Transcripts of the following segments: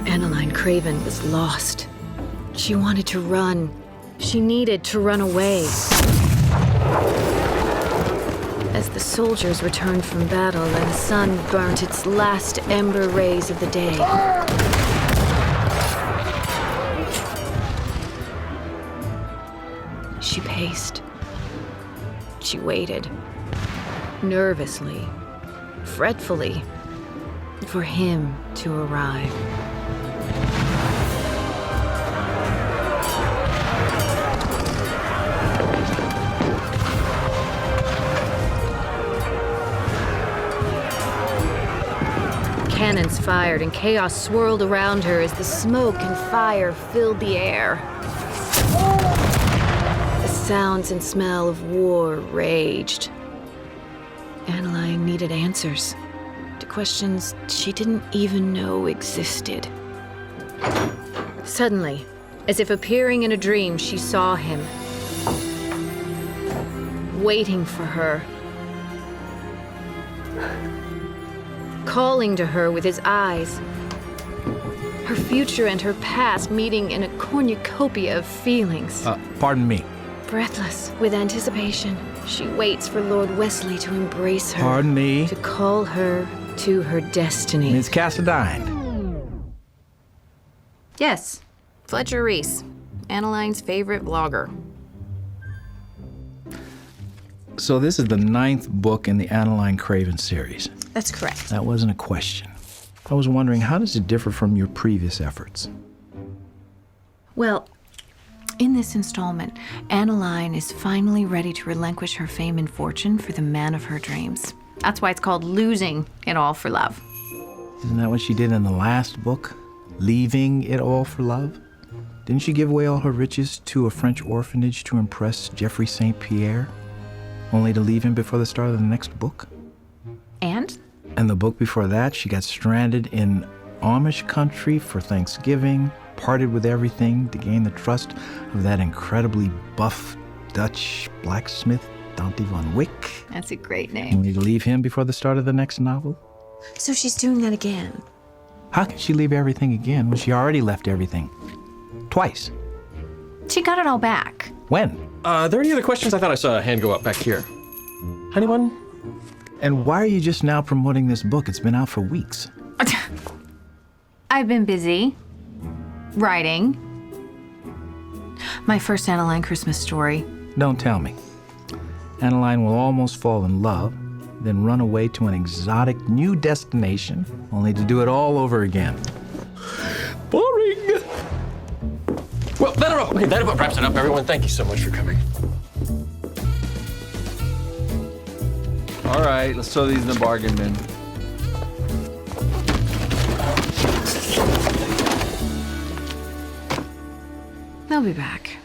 Annaline Craven was lost. She wanted to run. She needed to run away. As the soldiers returned from battle and the sun burnt its last ember rays of the day, she paced. She waited, nervously, fretfully, for him to arrive. Cannons fired and chaos swirled around her as the smoke and fire filled the air. The sounds and smell of war raged. Annaline needed answers to questions she didn't even know existed. Suddenly, as if appearing in a dream, she saw him, waiting for her, calling to her with his eyes. Her future and her past meeting in a cornucopia of feelings. Pardon me. Breathless with anticipation, she waits for Lord Wesley to embrace her. Pardon me. To call her to her destiny. Miss Cassadine. Yes, Fletcher Reese, Annaline's favorite vlogger. So this is the 9th book in the Annaline Craven series. That's correct. That wasn't a question. I was wondering, how does it differ from your previous efforts? Well, in this installment, Annaline is finally ready to relinquish her fame and fortune for the man of her dreams. That's why it's called Losing It All for Love. Isn't that what she did in the last book? Leaving it all for love? Didn't she give away all her riches to a French orphanage to impress Geoffrey St. Pierre, only to leave him before the start of the next book? And? And the book before that, she got stranded in Amish country for Thanksgiving, parted with everything to gain the trust of that incredibly buff Dutch blacksmith, Dante van Wyck. That's a great name. Only to leave him before the start of the next novel? So she's doing that again. How can she leave everything again when she already left everything? Twice. She got it all back. When? Are there any other questions? I thought I saw a hand go up back here. Anyone? And why are you just now promoting this book? It's been out for weeks. I've been busy writing my first Annaline Christmas story. Don't tell me. Annaline will almost fall in love, then run away to an exotic new destination, only to do it all over again. Boring. Well, that about wraps it up, everyone. Thank you so much for coming. All right, let's throw these in the bargain bin. They'll be back.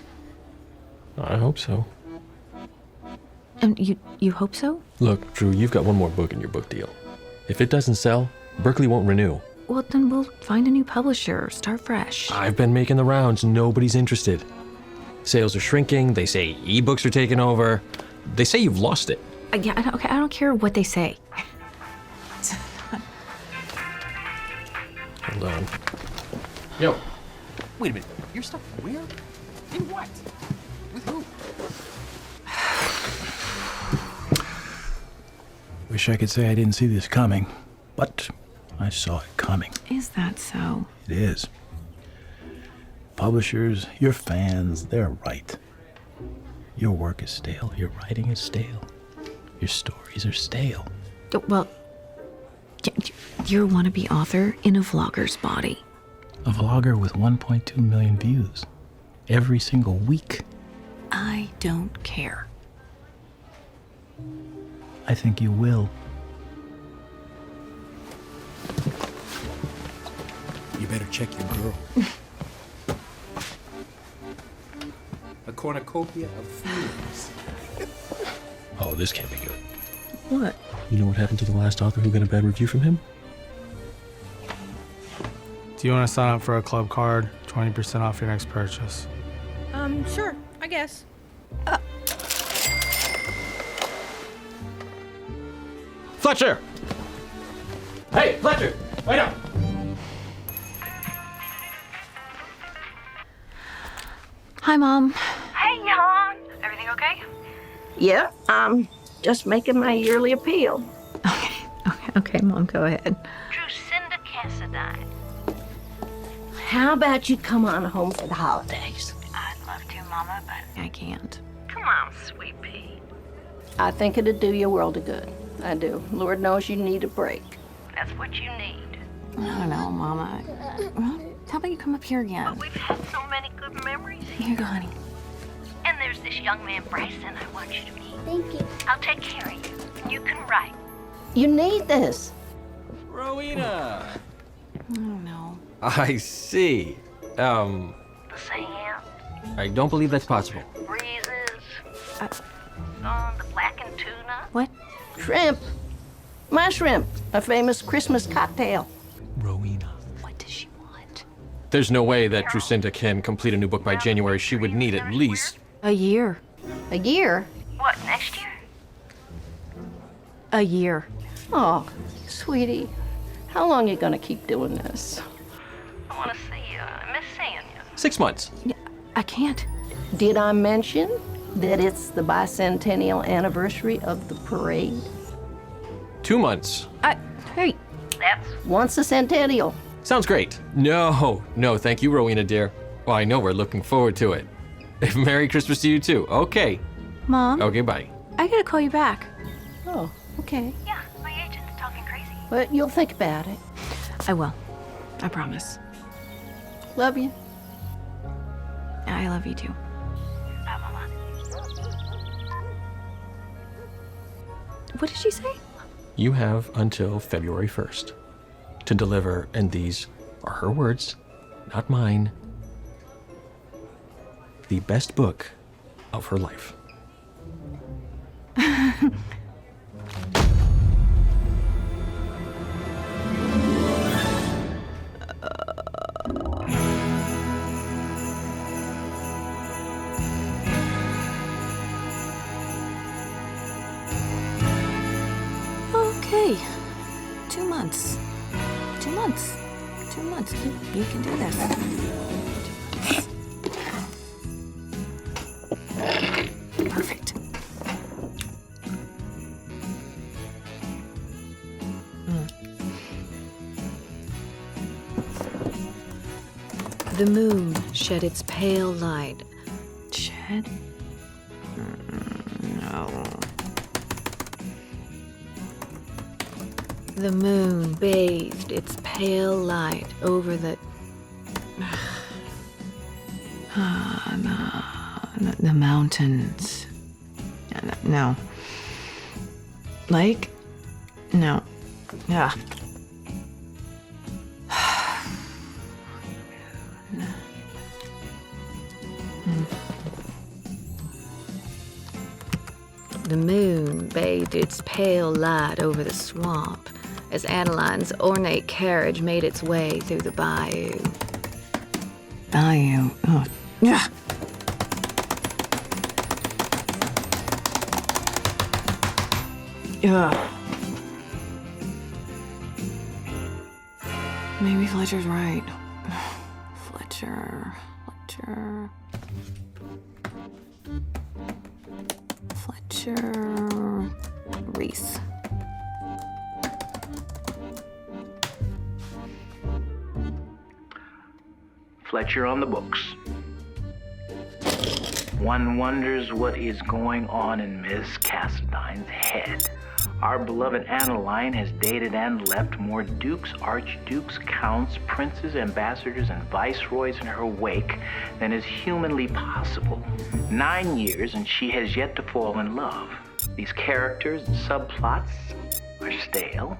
I hope so. And you hope so? Look, Drew, you've got one more book in your book deal. If it doesn't sell, Berkeley won't renew. Well, then we'll find a new publisher, start fresh. I've been making the rounds. Nobody's interested. Sales are shrinking. They say ebooks are taking over. They say you've lost it. Yeah, I don't care what they say. Hold on. Yo. Wait a minute, your stuff where? In what? With who? Wish I could say I didn't see this coming, but I saw it coming. Is that so? It is. Publishers, your fans, they're right. Your work is stale. Your writing is stale. Your stories are stale. Well, you're a wannabe author in a vlogger's body. A vlogger with 1.2 million views every single week. I don't care. I think you will. You better check your girl. A cornucopia of feelings. Oh, this can't be good. What? You know what happened to the last author who got a bad review from him? Do you want to sign up for a club card? 20% off your next purchase. Sure, I guess. Fletcher! Hey, Fletcher! Wait up! Hi, Mom. Hey, hon. Everything okay? Yeah, I'm just making my yearly appeal. Okay, Mom, go ahead. Drusinda Cassadine. How about you come on home for the holidays? I'd love to, Mama, but I can't. come on, sweet pea. I think it'd do you a world of good. I do. Lord knows you need a break. That's what you need. I don't know, Mama. Well, how about you come up here again? We've had so many good memories. Here you go, honey. And there's this young man, Bryson, I want you to meet. Thank you. I'll take care of you. And you can write. You need this. Rowena! I don't know. I see. The sand, I don't believe that's possible. breezes, the blackened tuna. What? Shrimp. My shrimp. A famous Christmas cocktail. Rowena. What does she want? There's no way that Drusinda can complete a new book by January. She would need at least... A year. A year? What, next year? A year. Oh, sweetie. How long you gonna keep doing this? I want to see you. I miss seeing you. 6 months. I can't. Did I mention that it's the bicentennial anniversary of the parade? 2 months. Hey, That's Once a centennial. Sounds great. No, thank you, Rowena, dear. Well, I know we're looking forward to it. Merry Christmas to you, too. Okay. Mom, Okay, bye. I gotta call you back. Oh, okay. yeah. My agent's talking crazy. But you'll think about it. I will. I promise. Love you. I love you too. Bye, Mama. What did she say? You have until February 1st to deliver, and these are her words, not mine, the best book of her life. Okay. 2 months. 2 months. 2 months. You can do this. Perfect. The moon shed its pale light. Shed? No. The moon bathed its pale light over the the mountains. No. Lake? No. Yeah. The moon bathed its pale light over the swamp as Adeline's ornate carriage made its way through the bayou. Bayou. Oh, yeah. Yeah. Maybe Fletcher's right. Fletcher. Reese. Fletcher on the books. One wonders what is going on in Miss Cassadine's head. Our beloved Adeline has dated and left more dukes, archdukes, counts, princes, ambassadors, and viceroys in her wake than is humanly possible. 9 years and she has yet to fall in love. These characters and subplots are stale.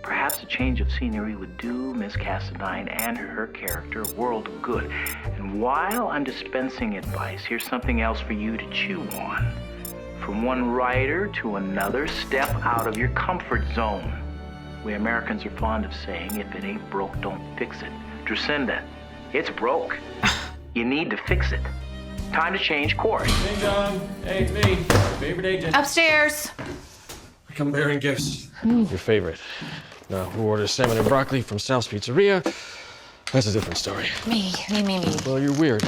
Perhaps a change of scenery would do Miss Cassadine and her character a world of good. And while I'm dispensing advice, here's something else for you to chew on. From one writer to another, step out of your comfort zone. We Americans are fond of saying, if it ain't broke, don't fix it. Drusenda. It's broke. You need to fix it. Time to change course. Hey, John. Hey, it's me. Favorite agent. Upstairs. I come bearing gifts. Your favorite. Now, who orders salmon and broccoli from Sal's Pizzeria? That's a different story. Me. Well, you're weird.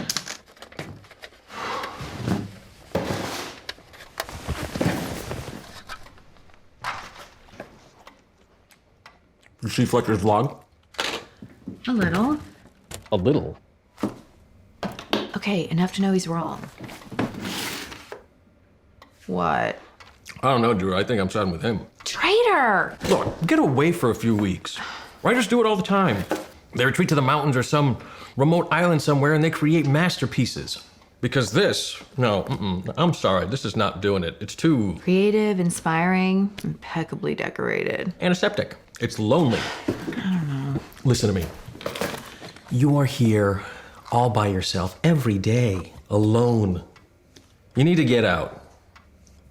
You see Fletcher's vlog? A little. A little. Okay, enough to know he's wrong. What? I don't know, Drew. I think I'm siding with him. Traitor! Look, get away for a few weeks. Writers do it all the time. They retreat to the mountains or some remote island somewhere and they create masterpieces. Because this, I'm sorry, this is not doing it. It's too Creative, inspiring, impeccably decorated. antiseptic. It's lonely. I don't know. Listen to me. You are here all by yourself every day, alone. You need to get out.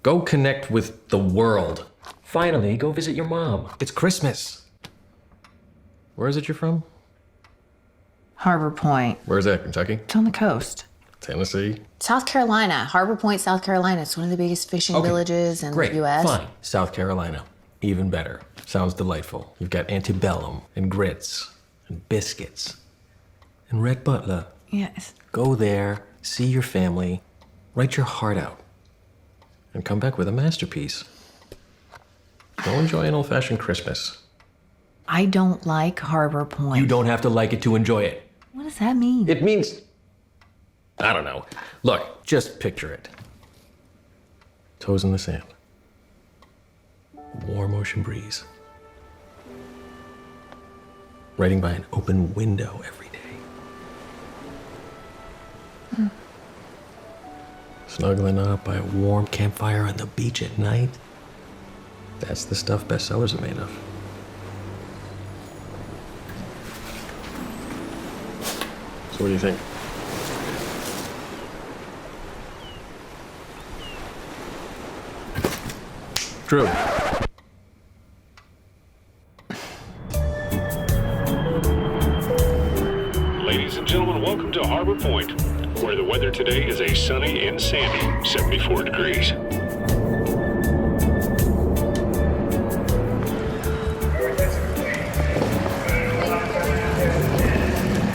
Go connect with the world. Finally, go visit your mom. It's Christmas. Where is it you're from? Harbor Point. Where's that, Kentucky? It's on the coast. Tennessee? South Carolina. Harbor Point, South Carolina. It's one of the biggest fishing villages in Great. the U.S. Fine. South Carolina. Even better. Sounds delightful. You've got antebellum and grits and biscuits and Red Butler. Yes. Go there, see your family, write your heart out, and come back with a masterpiece. Go enjoy an old-fashioned Christmas. I don't like Harbor Point. You don't have to like it to enjoy it. What does that mean? It means, I don't know. Look, just picture it. Toes in the sand. Warm ocean breeze. Writing by an open window every day. Snuggling up by a warm campfire on the beach at night. That's the stuff bestsellers are made of. So what do you think? Drew. Ladies and gentlemen, welcome to Harbor Point, where the weather today is a sunny and sandy 74 degrees.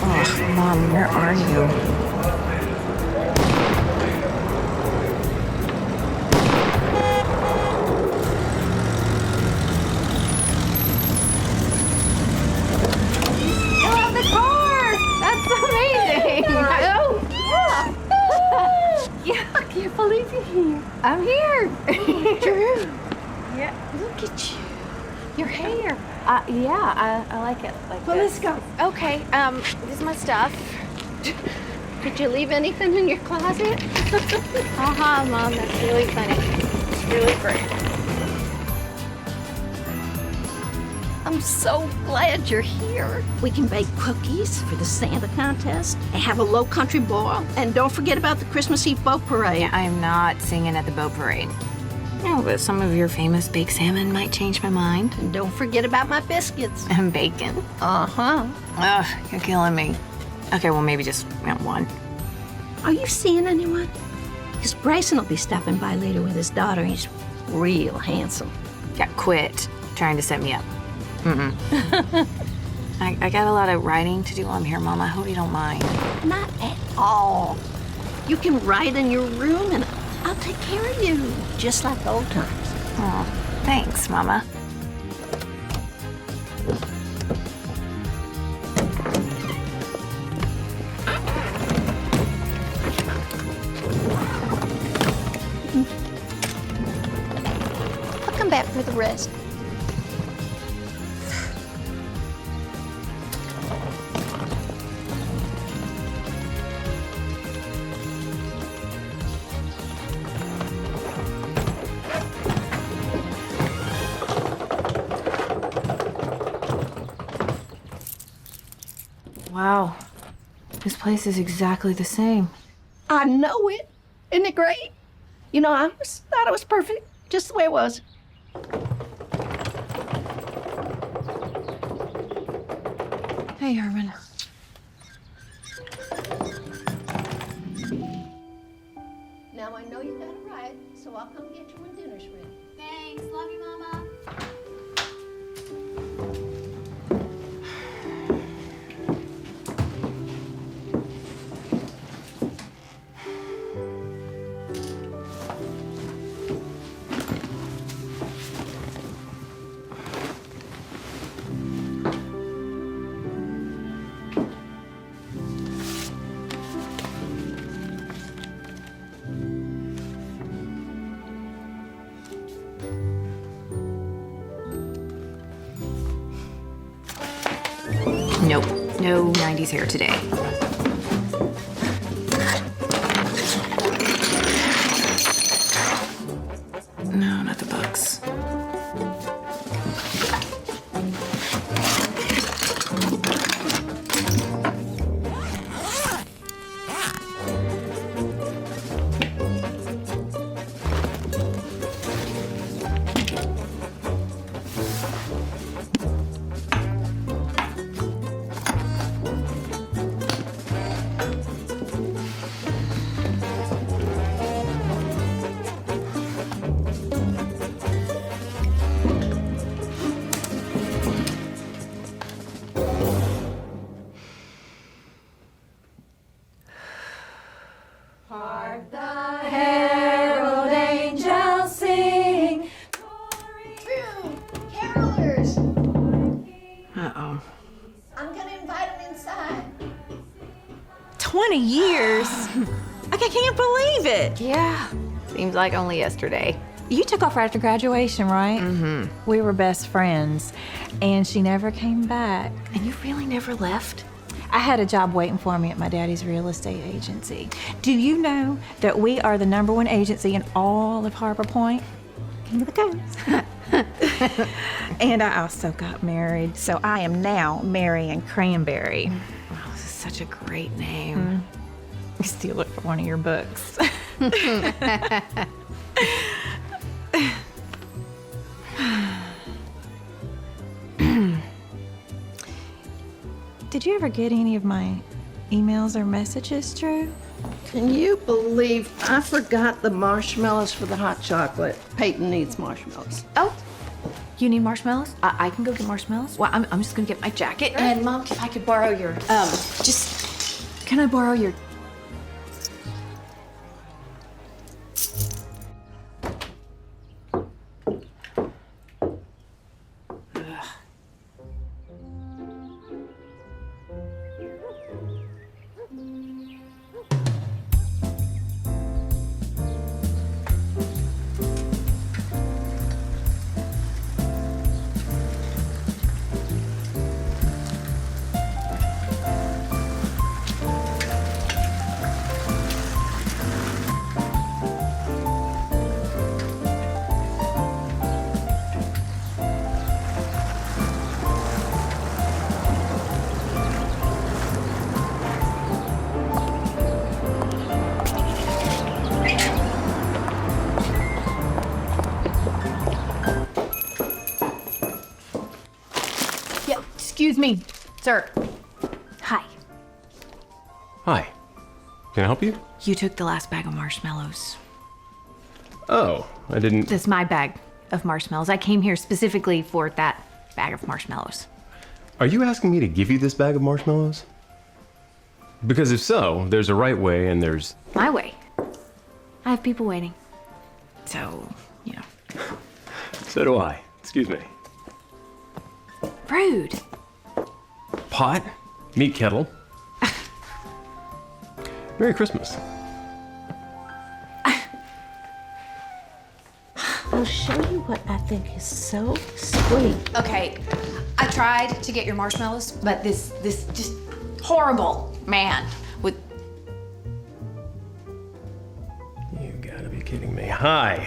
Oh, Mom, where are you? Oh, the car! That's amazing! Yeah, I can't believe you're here. I'm here. Drew. Yeah, look at you. Your hair. Yeah, I like it like Well, this. let's go. Okay, this is my stuff. Did you leave anything in your closet? Mom, that's really funny. It's really great. I'm so glad you're here. We can bake cookies for the Santa contest and have a low country ball. And don't forget about the Christmas Eve boat parade. I'm not singing at the boat parade. No, but some of your famous baked salmon might change my mind. And don't forget about my biscuits. And bacon. Uh-huh. Ugh, you're killing me. Okay, well, maybe just one. Are you seeing anyone? Because Bryson will be stopping by later with his daughter. He's real handsome. Yeah, quit trying to set me up. I got a lot of writing to do while I'm here, Mom. I hope you don't mind. Not at all. You can write in your room and I'll take care of you, just like old times. Oh, thanks, Mama. I'll come back for the rest. Wow. This place is exactly the same. I know it. Isn't it great? You know, I always thought it was perfect, just the way it was. Hey, Herman. Nope, no 90s hair today. No, not the books. Uh-oh. I'm gonna invite him inside. 20 years? I can't believe it. Yeah, seems like only yesterday. You took off right after graduation, right? Mm-hmm. We were best friends, and she never came back. And you really never left? I had a job waiting for me at my daddy's real estate agency. Do you know that we are the #1 agency in all of Harbor Point? King of the Coast. And I also got married, so I am now Marion Cranberry. Wow, this is such a great name. I steal it from one of your books. Did you ever get any of my emails or messages, Drew? Can you believe I forgot the marshmallows for the hot chocolate? Peyton needs marshmallows. Oh, you need marshmallows? I can go get marshmallows. Well, I'm just gonna get my jacket. And Mom, if I could borrow your, can I borrow your? Excuse me, sir. Hi. Hi. Can I help you? You took the last bag of marshmallows. Oh, I didn't. That's my bag of marshmallows. I came here specifically for that bag of marshmallows. Are you asking me to give you this bag of marshmallows? Because if so, there's a right way and there's. My way. I have people waiting. So, you know. So do I. Excuse me. Rude. Pot, meat kettle. Merry Christmas. I'll show you what I think is so sweet. Okay, I tried to get your marshmallows, but this just horrible man with. You gotta be kidding me. Hi.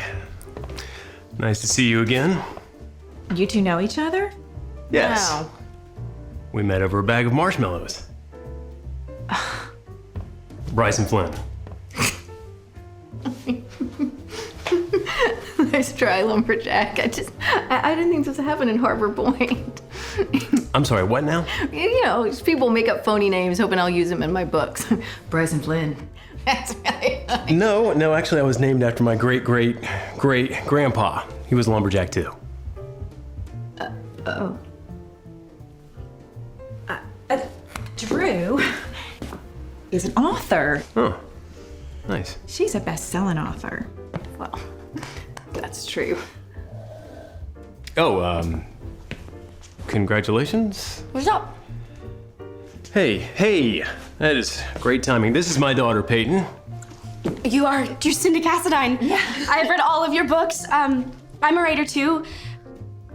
Nice to see you again. You two know each other? Yes. Wow. We met over a bag of marshmallows. Bryce and Flynn. Nice try, lumberjack. I didn't think this would happen in Harbor Point. I'm sorry, what now? You know, just people make up phony names hoping I'll use them in my books. Bryce and Flynn. That's really funny. No, actually I was named after my great-great-great-grandpa. He was a lumberjack too. Oh. Drew is an author. Oh, nice. She's a best-selling author. Well, that's true. Oh, congratulations. What's up? Hey, that is great timing. This is my daughter, Peyton. You're Cindy Cassadine. Yeah. I've read all of your books. I'm a writer too,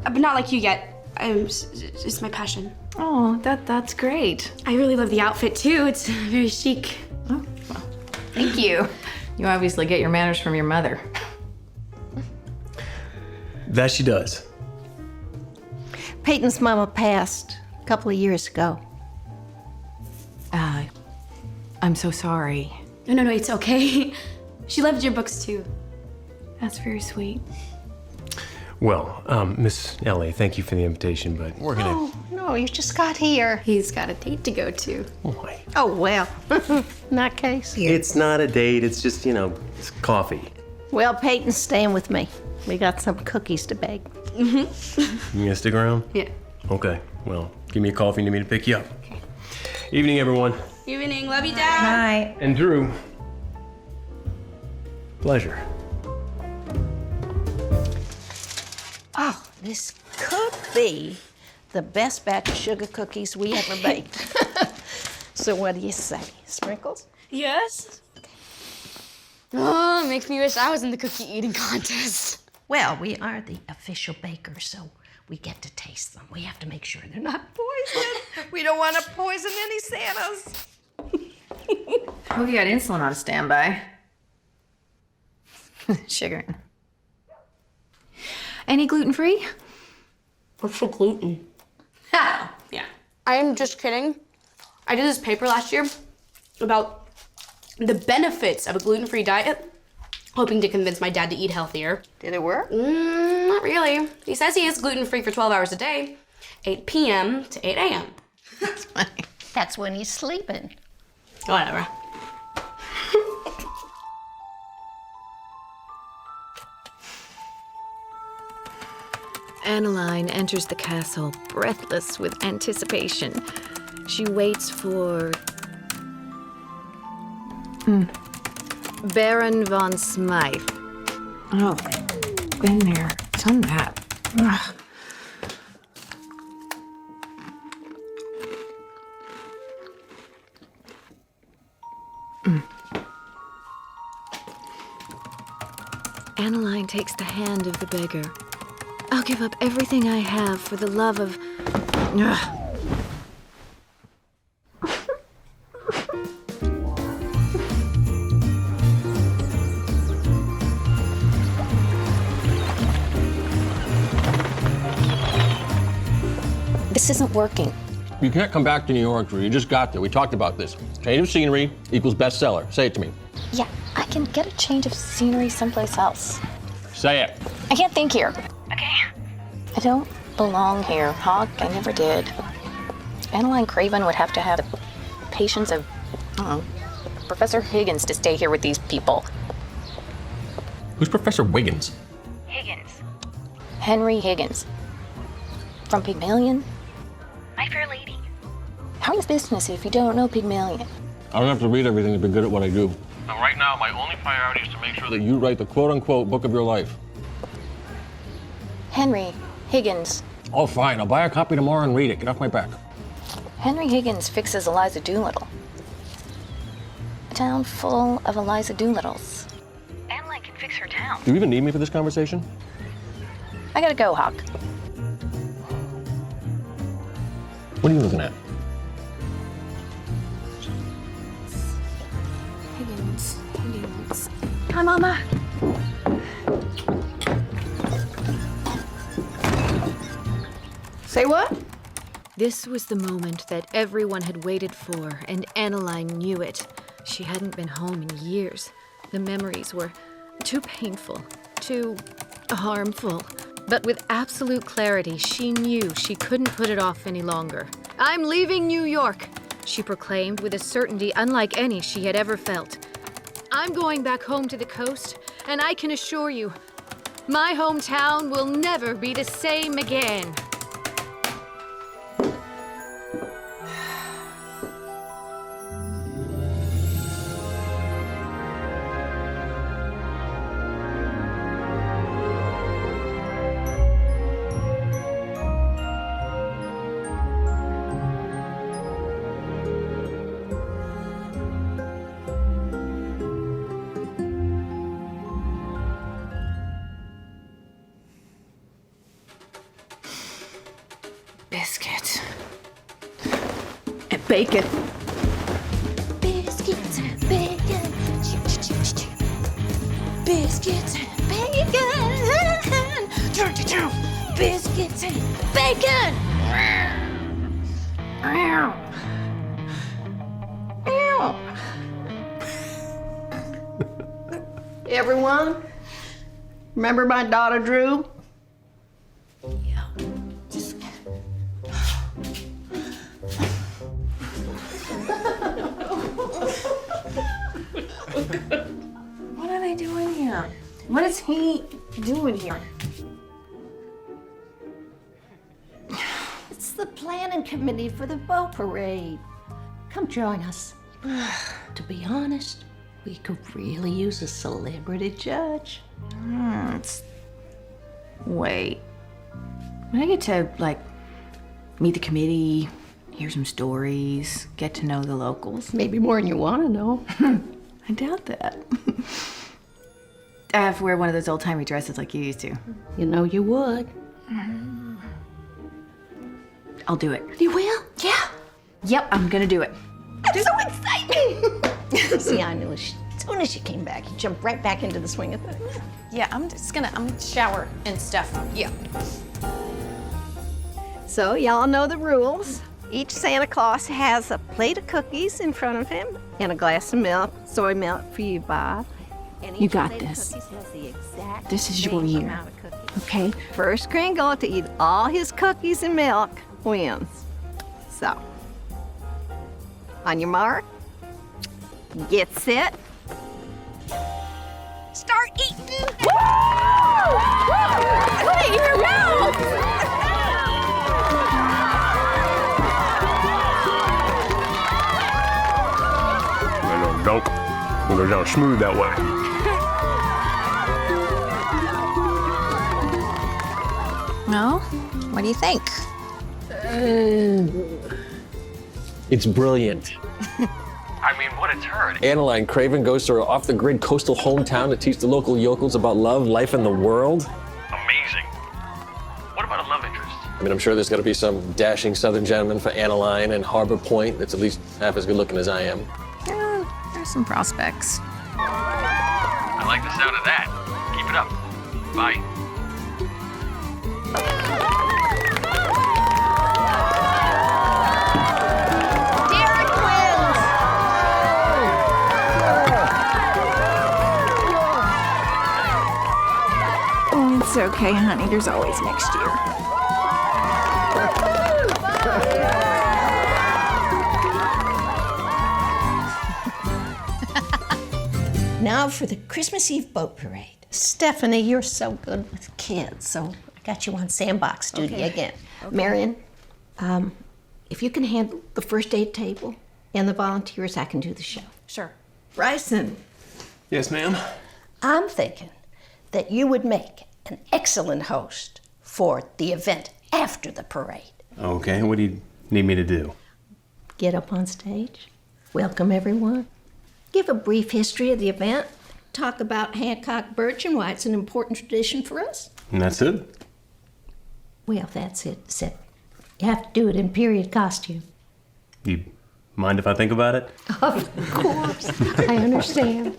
but not like you yet. It's my passion. Oh, that's great. I really love the outfit too. It's very chic. Oh, well, thank you. You obviously get your manners from your mother. That she does. Peyton's mama passed a couple of years ago. I'm so sorry. No, it's okay. She loved your books too. That's very sweet. Well, Miss Ellie, thank you for the invitation, but we're gonna. Oh, no, you just got here. He's got a date to go to. Boy. Oh, well, in that case. It's not a date. It's just it's coffee. Well, Peyton's staying with me. We got some cookies to bake. You gonna stick around? Yeah. Okay. Well, give me a call if you need me to pick you up. Evening, everyone. Evening. Love you, Dad. Night. And Drew. Pleasure. Oh, this could be the best batch of sugar cookies we ever baked. So what do you say? Sprinkles? Yes. Oh, it makes me wish I was in the cookie eating contest. Well, we are the official bakers, so we get to taste them. We have to make sure they're not poisoned. We don't want to poison any Santas. Hope you got insulin on standby. Sugar. Any gluten-free? What's for gluten? Yeah. I am just kidding. I did this paper last year about the benefits of a gluten-free diet, hoping to convince my dad to eat healthier. Did it work? Not really. He says he is gluten-free for 12 hours a day, 8 p.m. to 8 a.m. That's funny. That's when he's sleeping. Whatever. Annaline enters the castle, breathless with anticipation. She waits for... Baron von Smythe. Oh, been there, done that. Ugh. Annaline takes the hand of the beggar. I'll give up everything I have for the love of... Ugh. This isn't working. You can't come back to New York, Drew. You just got there. We talked about this. Change of scenery equals bestseller. Say it to me. Yeah, I can get a change of scenery someplace else. Say it. I can't think here. Okay. I don't belong here, Hawk. I never did. Annaline Craven would have to have the patience of, I don't know, Professor Higgins to stay here with these people. Who's Professor Wiggins? Higgins. Henry Higgins. From Pygmalion? My Fair Lady. How is business if you don't know Pygmalion? I don't have to read everything to be good at what I do. And right now, my only priority is to make sure that you write the quote-unquote book of your life. Henry Higgins. Oh, fine. I'll buy a copy tomorrow and read it. Get off my back. Henry Higgins fixes Eliza Doolittle. A town full of Eliza Doolittles. Annaline can fix her town. Do you even need me for this conversation? I gotta go, Hawk. What are you looking at? Higgins. Hi, Mama. Say what? This was the moment that everyone had waited for, and Annaline knew it. She hadn't been home in years. The memories were too painful, too harmful. But with absolute clarity, she knew she couldn't put it off any longer. "I'm leaving New York," she proclaimed with a certainty unlike any she had ever felt. "I'm going back home to the coast, and I can assure you, my hometown will never be the same again." biscuits. And bacon. Biscuits and bacon. Biscuits and bacon. Biscuits and bacon. Everyone, remember my daughter Drew? What are they doing here? What is he doing here? It's the planning committee for the boat parade. Come join us. To be honest, we could really use a celebrity judge. Wait. When I get to, like, meet the committee, hear some stories, get to know the locals. Maybe more than you want to know. I doubt that. I have to wear one of those old-timey dresses like you used to. You know you would. I'll do it. You will? Yeah. Yep, I'm gonna do it. That's so exciting! See, I knew as soon as you came back, you jumped right back into the swing of things. Yeah, I'm gonna shower and stuff. Yeah. So, y'all know the rules. Each Santa Claus has a plate of cookies in front of him and a glass of milk, soy milk for you, Bob. And You each got plate of this. cookies has the exact This is your same year. amount of cookies. Okay? First Kringle to eat all his cookies and milk wins. So, on your mark, get set, start eating. Put it in your mouth. Don't go down smooth that way. No? What do you think? It's brilliant. I mean, what a turd. Annaline Craven goes to her off-the-grid coastal hometown to teach the local yokels about love, life, and the world. Amazing. What about a love interest? I mean, I'm sure there's got to be some dashing southern gentleman for Annaline and Harbor Point that's at least half as good looking as I am. Yeah, there's some prospects. I like the sound of that. Keep it up. Bye. Derek wins. Oh, it's okay, honey. There's always next year. Now for the Christmas Eve boat parade. Stephanie, you're so good with kids, so I got you on sandbox duty again. Marion, if you can handle the first aid table and the volunteers, I can do the show. Sure. Bryson, Yes, ma'am. I'm thinking that you would make an excellent host for the event after the parade. Okay, what do you need me to do? Get up on stage, welcome everyone, give a brief history of the event, talk about Hancock Birch and why it's an important tradition for us. And that's it? Well, that's it, Sid. You have to do it in period costume. You mind if I think about it? Of course, I understand.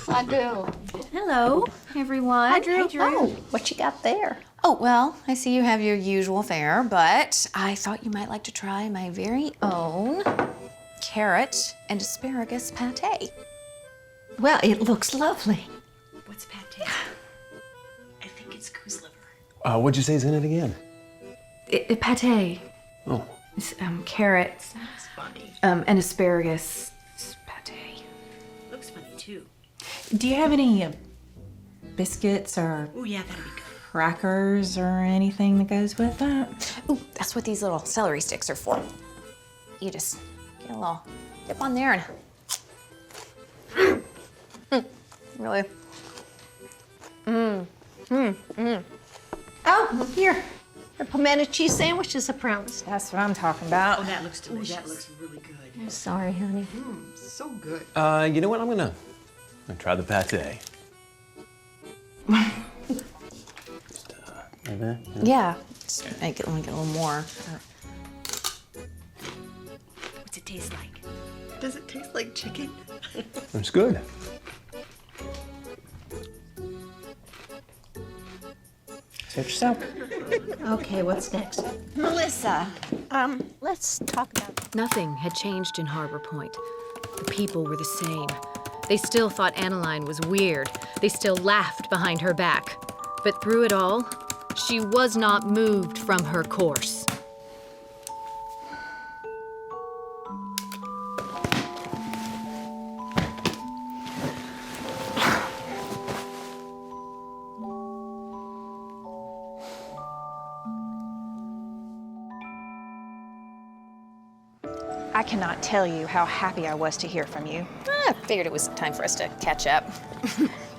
I do. Hello, everyone. Hi, Drew. Oh, what you got there? Oh, well, I see you have your usual fare, but I thought you might like to try my very own carrot and asparagus pate. Well, it looks lovely. What's pate? I think it's goose liver. What'd you say is in it again? Pate. Oh. It's carrots. That's funny. And asparagus. It's pate. Looks funny too. Do you have any biscuits or Oh yeah, that'd be good. crackers or anything that goes with that? Ooh, that's what these little celery sticks are for. You just get a little dip on there and really. Oh, here. The pimento cheese sandwiches, I promise. That's what I'm talking about. Oh, that looks delicious. That looks really good. I'm sorry, honey. So good. You know what? I'm gonna try the pate. Yeah, Just make it like a little more. What's it taste like? Does it taste like chicken? It's good. Suit yourself. Okay, what's next? Melissa, let's talk about... Nothing had changed in Harbor Point. The people were the same. They still thought Annaline was weird. They still laughed behind her back. But through it all, she was not moved from her course. I cannot tell you how happy I was to hear from you. I figured it was time for us to catch up.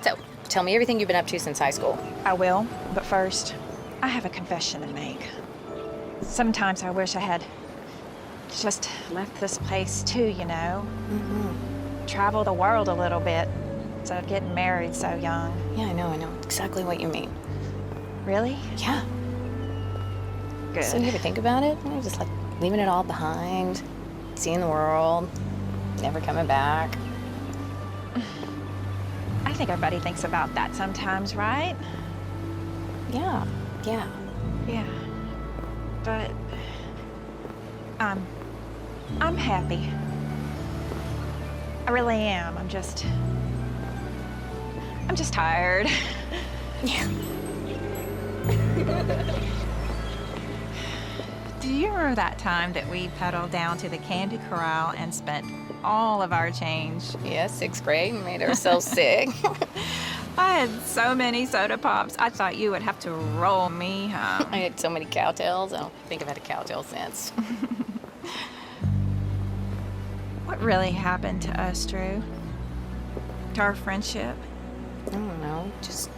So, tell me everything you've been up to since high school. I will, but first, I have a confession to make. Sometimes I wish I had just left this place too, you know? Travel the world a little bit instead of getting married so young. Yeah, I know exactly what you mean. Really? Yeah. Good. So you ever think about it? Just like leaving it all behind, seeing the world, never coming back. I think everybody thinks about that sometimes, right? Yeah. Yeah. But I'm happy. I really am. I'm just tired. Yeah. Do you remember that time that we pedaled down to the Candy Corral and spent all of our change? Yeah, 6th grade, made ourselves sick. I had so many soda pops, I thought you would have to roll me home. I had so many cowtails. I don't think I've had a cowtail since. What really happened to us, Drew? To our friendship? I don't know, just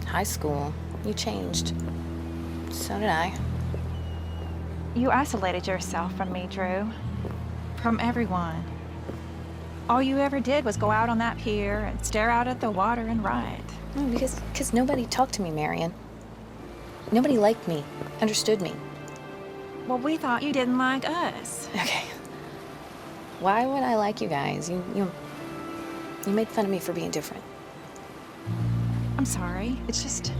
high school. You changed. So did I. You isolated yourself from me, Drew. From everyone. All you ever did was go out on that pier and stare out at the water and write. No, because nobody talked to me, Marion. Nobody liked me, understood me. Well, we thought you didn't like us. Okay. Why would I like you guys? You made fun of me for being different. I'm sorry. It's just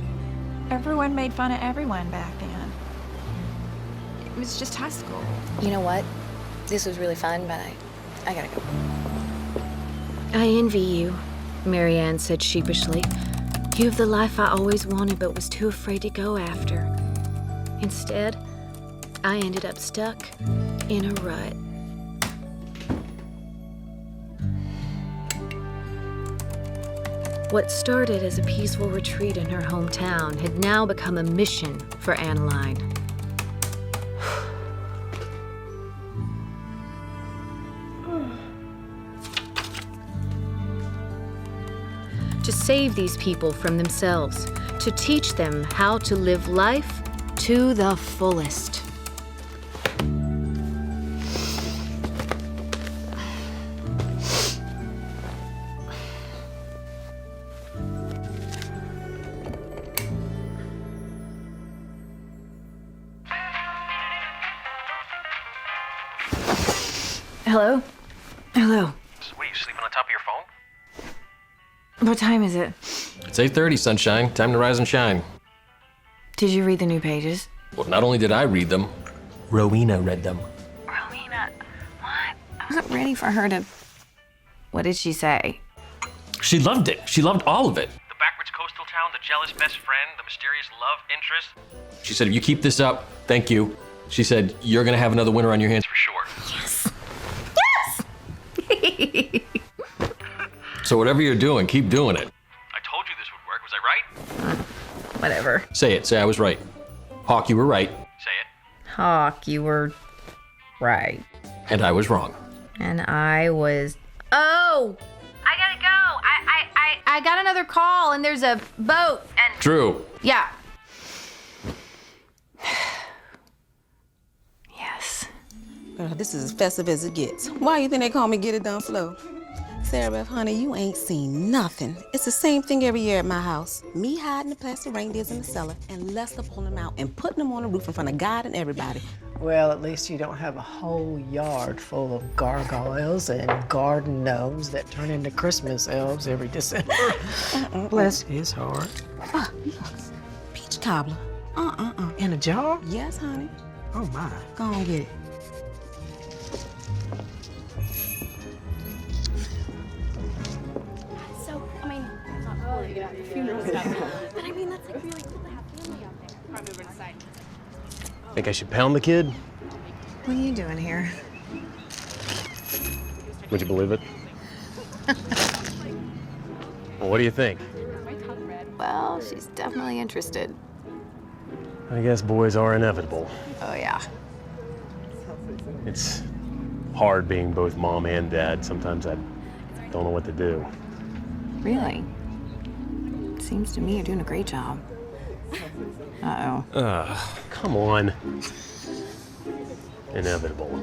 everyone made fun of everyone back then. It was just high school. You know what? This was really fun, but I gotta go. I envy you, Marianne said sheepishly. You have the life I always wanted but was too afraid to go after. Instead, I ended up stuck in a rut. What started as a peaceful retreat in her hometown had now become a mission for Annaline. To save these people from themselves, to teach them how to live life to the fullest. Hello? Hello. What, are you sleeping on top of your phone? What time is it? It's 8:30, sunshine. Time to rise and shine. Did you read the new pages? Well, not only did I read them, Rowena read them. Rowena, what? I'm not ready for her to... What did she say? She loved it. She loved all of it. The backwards coastal town, the jealous best friend, the mysterious love interest. She said, if you keep this up, thank you. She said, you're gonna have another winner on your hands for sure. Yes! Yes! So whatever you're doing, keep doing it. I told you this would work, was I right? Whatever. Say it. Say I was right. Hawk, you were right. Say it. Hawk, you were right. And I was wrong. And I was... Oh! I gotta go. I got another call and there's a boat and... Drew. Yeah. Yes. Girl, this is as festive as it gets. Why you think they call me Get It Done Flo? Sarah Beth, honey, you ain't seen nothing. It's the same thing every year at my house. Me hiding the plastic reindeers in the cellar and Lester pulling them out and putting them on the roof in front of God and everybody. Well, at least you don't have a whole yard full of gargoyles and garden gnomes that turn into Christmas elves every December. Bless his heart. Peach cobbler. In a jar? Yes, honey. Oh, my. Go on, get it. So, I mean, it's not cool you have the funeral stuff. But I mean, that's like really cool to have family out there. Probably over to side. Think I should pound the kid? What are you doing here? Would you believe it? Well, what do you think? Well, she's definitely interested. I guess boys are inevitable. Oh, yeah. It's hard being both mom and dad. Sometimes I don't know what to do. Really? Seems to me you're doing a great job. Uh-oh. Come on. Inevitable.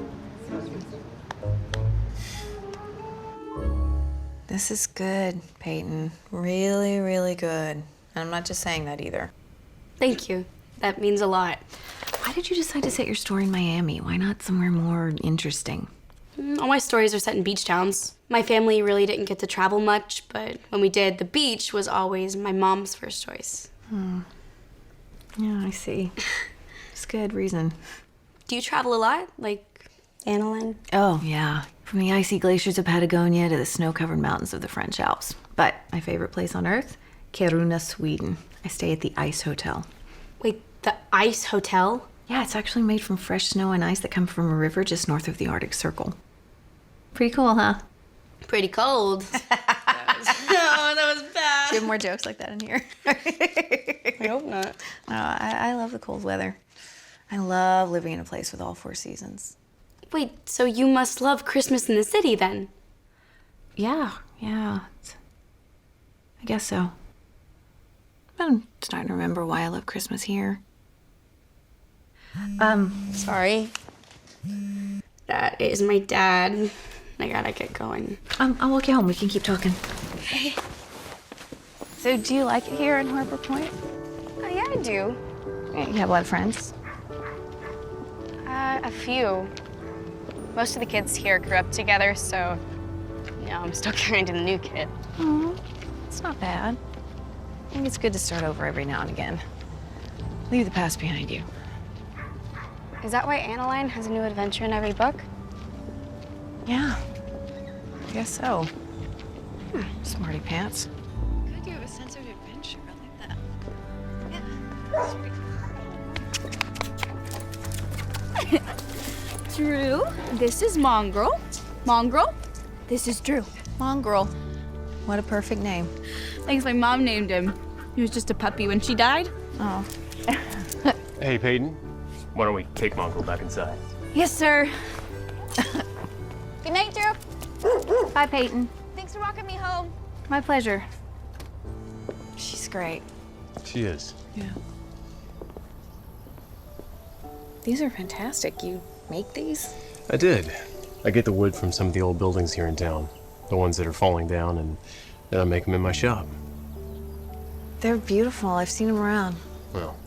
This is good, Peyton. Really, really good. And I'm not just saying that either. Thank you. That means a lot. Why did you decide to set your story in Miami? Why not somewhere more interesting? All my stories are set in beach towns. My family really didn't get to travel much, but when we did, the beach was always my mom's first choice. Yeah, I see. It's good reason. Do you travel a lot, like Annaline? Oh, yeah. From the icy glaciers of Patagonia to the snow-covered mountains of the French Alps. But my favorite place on earth? Kiruna, Sweden. I stay at the Ice Hotel. Wait, the Ice Hotel? Yeah, it's actually made from fresh snow and ice that come from a river just north of the Arctic Circle. Pretty cool, huh? Pretty cold. That was bad. Do you have more jokes like that in here? I hope not. I love the cold weather. I love living in a place with all 4 seasons. Wait, so you must love Christmas in the city then? Yeah. I guess so. I'm starting to remember why I love Christmas here. Sorry. That is my dad. I gotta get going. I'll walk you home. We can keep talking. Okay. So do you like it here in Harbor Point? Yeah, I do. You have a lot of friends? A few. Most of the kids here grew up together, so, I'm still kind of the new kid. Oh, it's not bad. I think it's good to start over every now and again. Leave the past behind you. Is that why Annaline has a new adventure in every book? Yeah, I guess so. Smarty pants. Good, you have a sense of adventure. I like that. Yeah. Drew, this is Mongrel. Mongrel, this is Drew. Mongrel. What a perfect name. Thanks, my mom named him. He was just a puppy when she died. Oh. Hey, Peyton. Why don't we take Mongrel back inside? Yes, sir. Good night, Drew. Bye, Peyton. Thanks for walking me home. My pleasure. She's great. She is. Yeah. These are fantastic. You make these? I did. I get the wood from some of the old buildings here in town. The ones that are falling down, and then I make them in my shop. They're beautiful. I've seen them around. Well,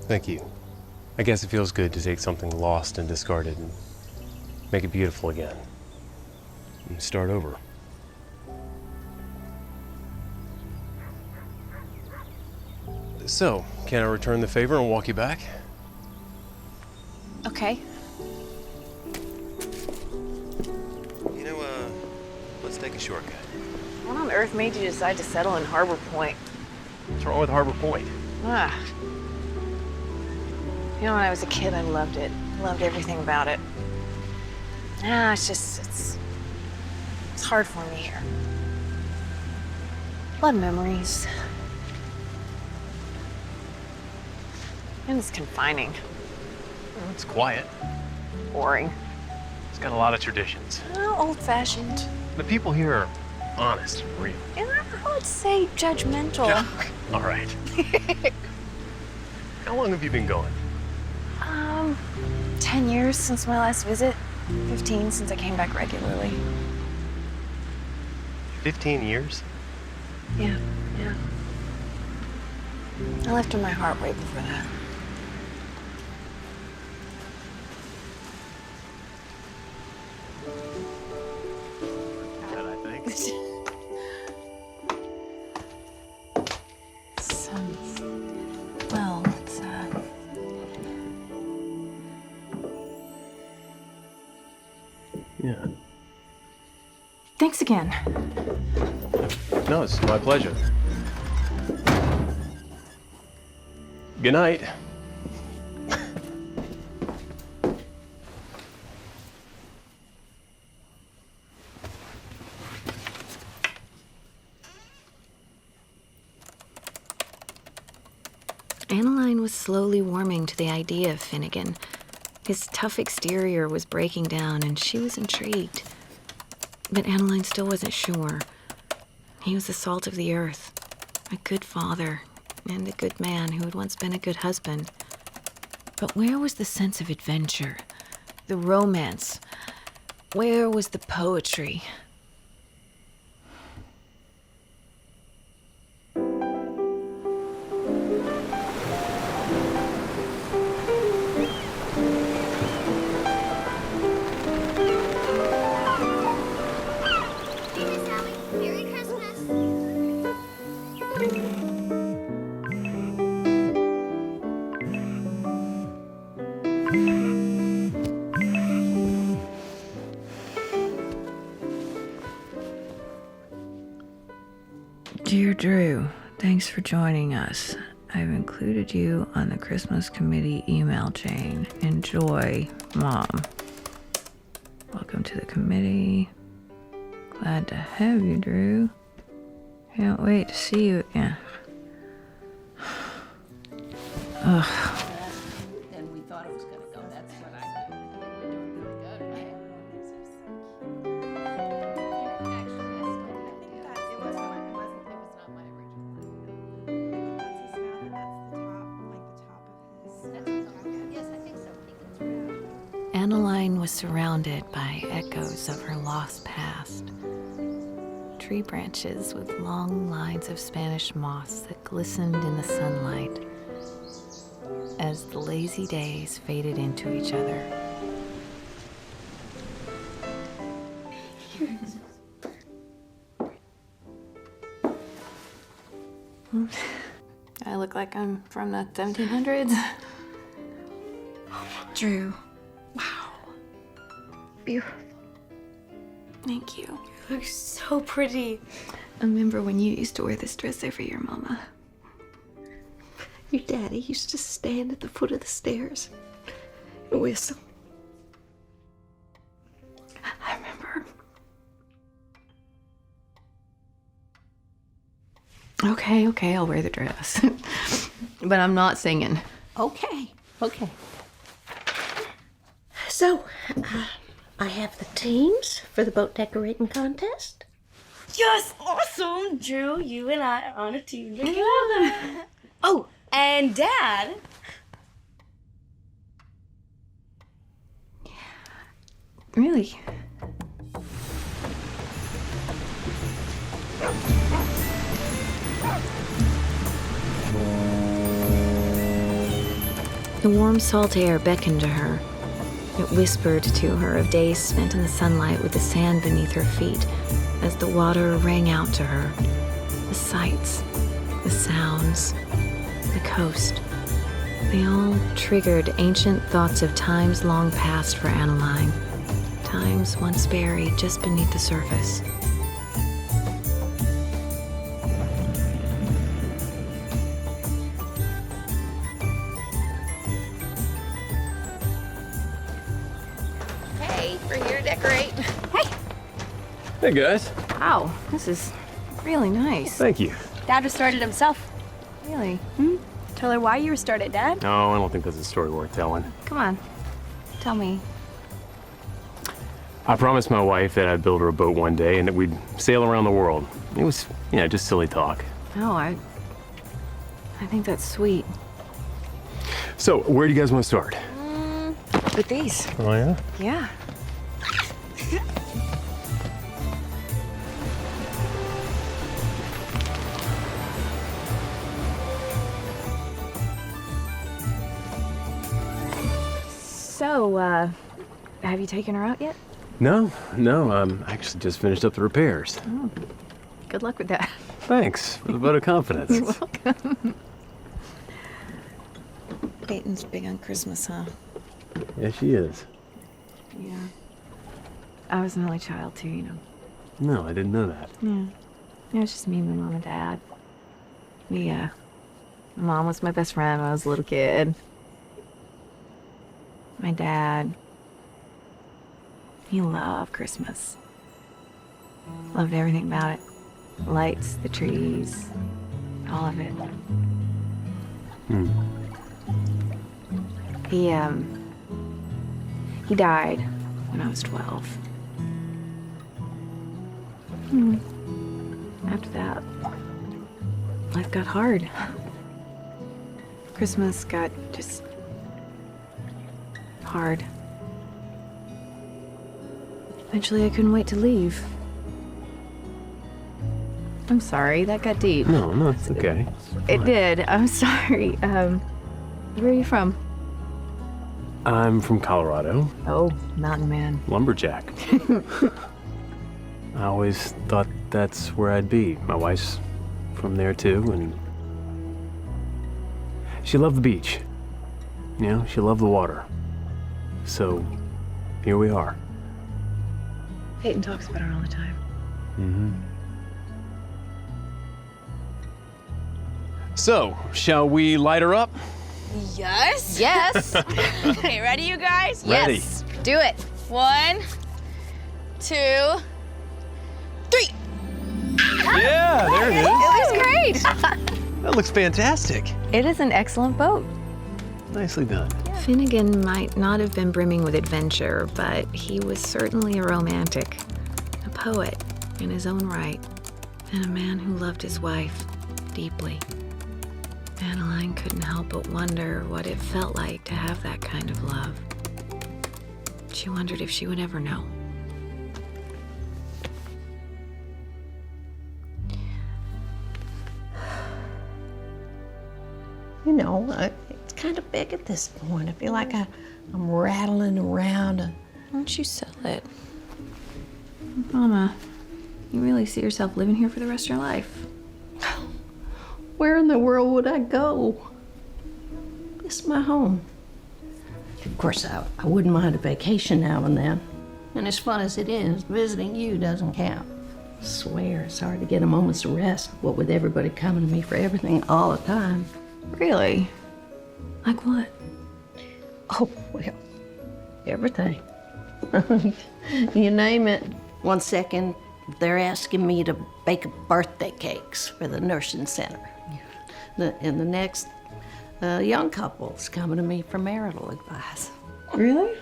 thank you. I guess it feels good to take something lost and discarded and make it beautiful again. And start over. So, can I return the favor and walk you back? Okay. Let's take a shortcut. What on earth made you decide to settle in Harbor Point? What's wrong with Harbor Point? Ah. When I was a kid, I loved it. Loved everything about it. It's hard for me here. A lot of memories. And it's confining. Well, it's quiet. Boring. It's got a lot of traditions. Old-fashioned. The people here are honest and real. And I would say judgmental. All right. How long have you been going? 10 years since my last visit. 15 since I came back regularly. 15 years? Yeah. I left her my heart way before that. Well, it's Yeah. Thanks again. No, it's my pleasure. Good night. Annaline was slowly warming to the idea of Finnegan. His tough exterior was breaking down, and she was intrigued. But Annaline still wasn't sure. He was the salt of the earth, a good father, and a good man who had once been a good husband. But where was the sense of adventure, the romance? Where was the poetry? Dear Drew, thanks for joining us. I've included you on the Christmas committee email chain. Enjoy, Mom. Welcome to the committee. Glad to have you, Drew. Can't wait to see you again. Ugh. Then we thought it was gonna go. That's what I Annaline was surrounded by echoes of her lost past. Tree branches with long lines of Spanish moss that glistened in the sunlight as the lazy days faded into each other. I look like I'm from the 1700s. Drew. Beautiful. Thank you. You look so pretty. I remember when you used to wear this dress over your mama. Your daddy used to stand at the foot of the stairs and whistle. I remember. Okay, I'll wear the dress. But I'm not singing. Okay. So, I have the teams for the boat decorating contest. Yes, awesome. Drew, you and I are on a team together. Oh, and Dad. Really? The warm salt air beckoned to her. It whispered to her of days spent in the sunlight with the sand beneath her feet as the water rang out to her. The sights, the sounds, the coast. They all triggered ancient thoughts of times long past for Annaline, times once buried just beneath the surface. Hey, we're here to decorate. Hey, guys. Wow, this is really nice. Thank you. Dad restored it himself. Really? Tell her why you restored it, Dad. No, I don't think that's a story worth telling. Come on, tell me. I promised my wife that I'd build her a boat one day and that we'd sail around the world. It was, just silly talk. No, I think that's sweet. So, where do you guys want to start? With these. Oh, yeah? Yeah. So, have you taken her out yet? No, I actually just finished up the repairs. Oh, good luck with that. Thanks for the vote of confidence. You're welcome. Peyton's big on Christmas, huh? Yeah, she is. Yeah. I was an only child, too, you know. No, I didn't know that. Yeah. It was just me, my mom, and dad. My mom was my best friend when I was a little kid. My dad, he loved Christmas. Loved everything about it. Lights, the trees, all of it. He died when I was 12. After that, life got hard. Christmas got just hard. Eventually, I couldn't wait to leave. I'm sorry, that got deep. No, it's okay. It did. I'm sorry. Where are you from? I'm from Colorado. Oh, mountain man. Lumberjack. I always thought that's where I'd be. My wife's from there too, and she loved the beach. You know, she loved the water. So, here we are. Peyton talks about her all the time. So, shall we light her up? Yes. Yes. Okay, ready, you guys? Ready. Yes. Do it. 1, 2, 3. Yeah, there it is. It was great. That looks fantastic. It is an excellent boat. Nicely done. Finnegan might not have been brimming with adventure, but he was certainly a romantic, a poet in his own right, and a man who loved his wife deeply. Adeline couldn't help but wonder what it felt like to have that kind of love. She wondered if she would ever know. You know, it's kind of big at this point. I feel like I'm rattling around. Why don't you sell it? Mama, you really see yourself living here for the rest of your life? Where in the world would I go? This is my home. Of course, I wouldn't mind a vacation now and then. And as fun as it is, visiting you doesn't count. I swear, it's hard to get a moment's rest, what with everybody coming to me for everything all the time. Really? Like what? Oh, well, everything. You name it. One second, they're asking me to bake birthday cakes for the nursing center. And the next, young couples coming to me for marital advice. Really?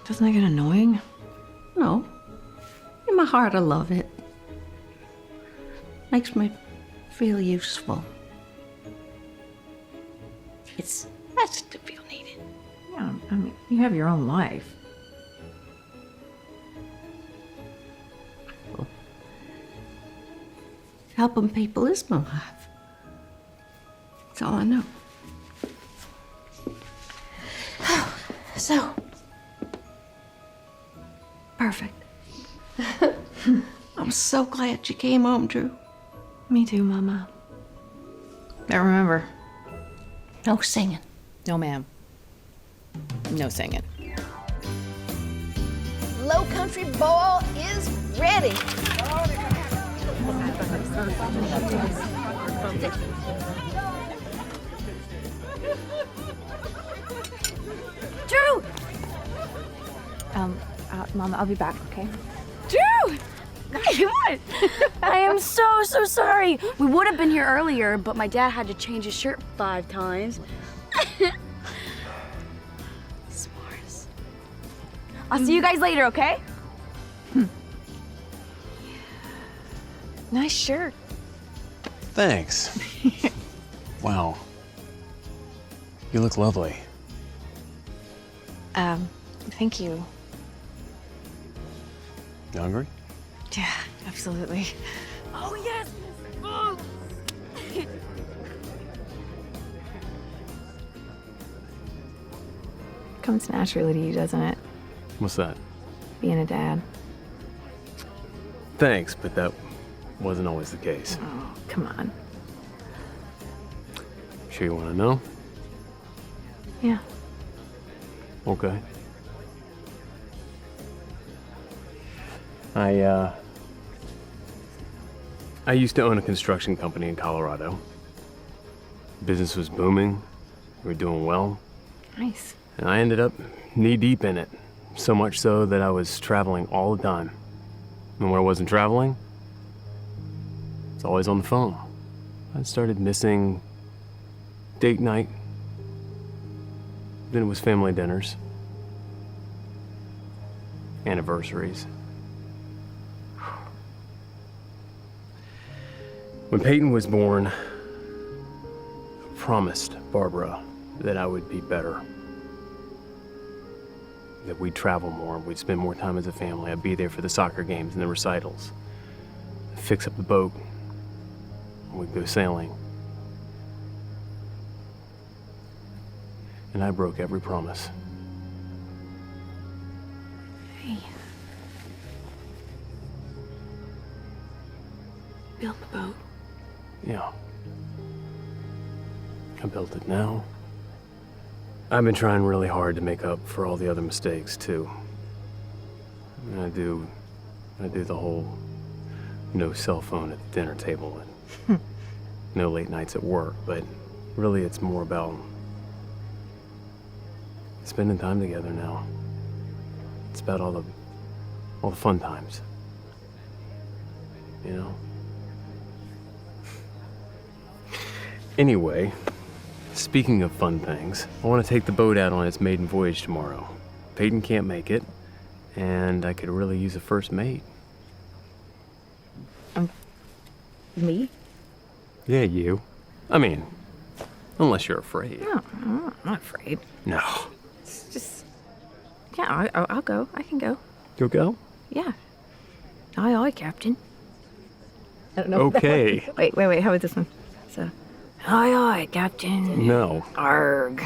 Doesn't that get annoying? No. In my heart, I love it. Makes me feel useful. It's nice to feel needed. Yeah, I mean, you have your own life. Helping people is my life. That's all I know. So, perfect. I'm so glad you came home, Drew. Me too, Mama. Now remember, no singing. No, ma'am. No singing. Low Country Bowl is ready. Drew! Mama, I'll be back, okay? Drew! Come on! I am so sorry. We would have been here earlier, but my dad had to change his shirt 5 times. S'mores. I'll see you guys later, okay? Nice shirt. Thanks. Wow. You look lovely. Thank you. You hungry? Yeah, absolutely. Oh, yes! comes naturally to you, doesn't it? What's that? Being a dad. Thanks, but that wasn't always the case. Oh, come on. Sure you want to know? Yeah. Okay. I used to own a construction company in Colorado. Business was booming. We were doing well. Nice. And I ended up knee-deep in it. So much so that I was traveling all the time. And when I wasn't traveling, I was always on the phone. I started missing date night. Then it was family dinners. Anniversaries. When Peyton was born, I promised Barbara that I would be better. That we'd travel more, we'd spend more time as a family. I'd be there for the soccer games and the recitals. I'd fix up the boat. We'd go sailing. And I broke every promise. Hey. Build the boat. Yeah. I built it now. I've been trying really hard to make up for all the other mistakes, too. And I do the whole no cell phone at the dinner table and no late nights at work, but really it's more about spending time together now. It's about all the fun times. You know? Anyway, speaking of fun things, I want to take the boat out on its maiden voyage tomorrow. Peyton can't make it, and I could really use a first mate. Me? Yeah, you. I mean, unless you're afraid. No, I'm not afraid. No. It's just... Yeah, I'll go. I can go. You'll go? Yeah. Aye, aye, Captain. I don't know. Okay. Wait. How about this one? So, aye, aye, Captain. No. Arg.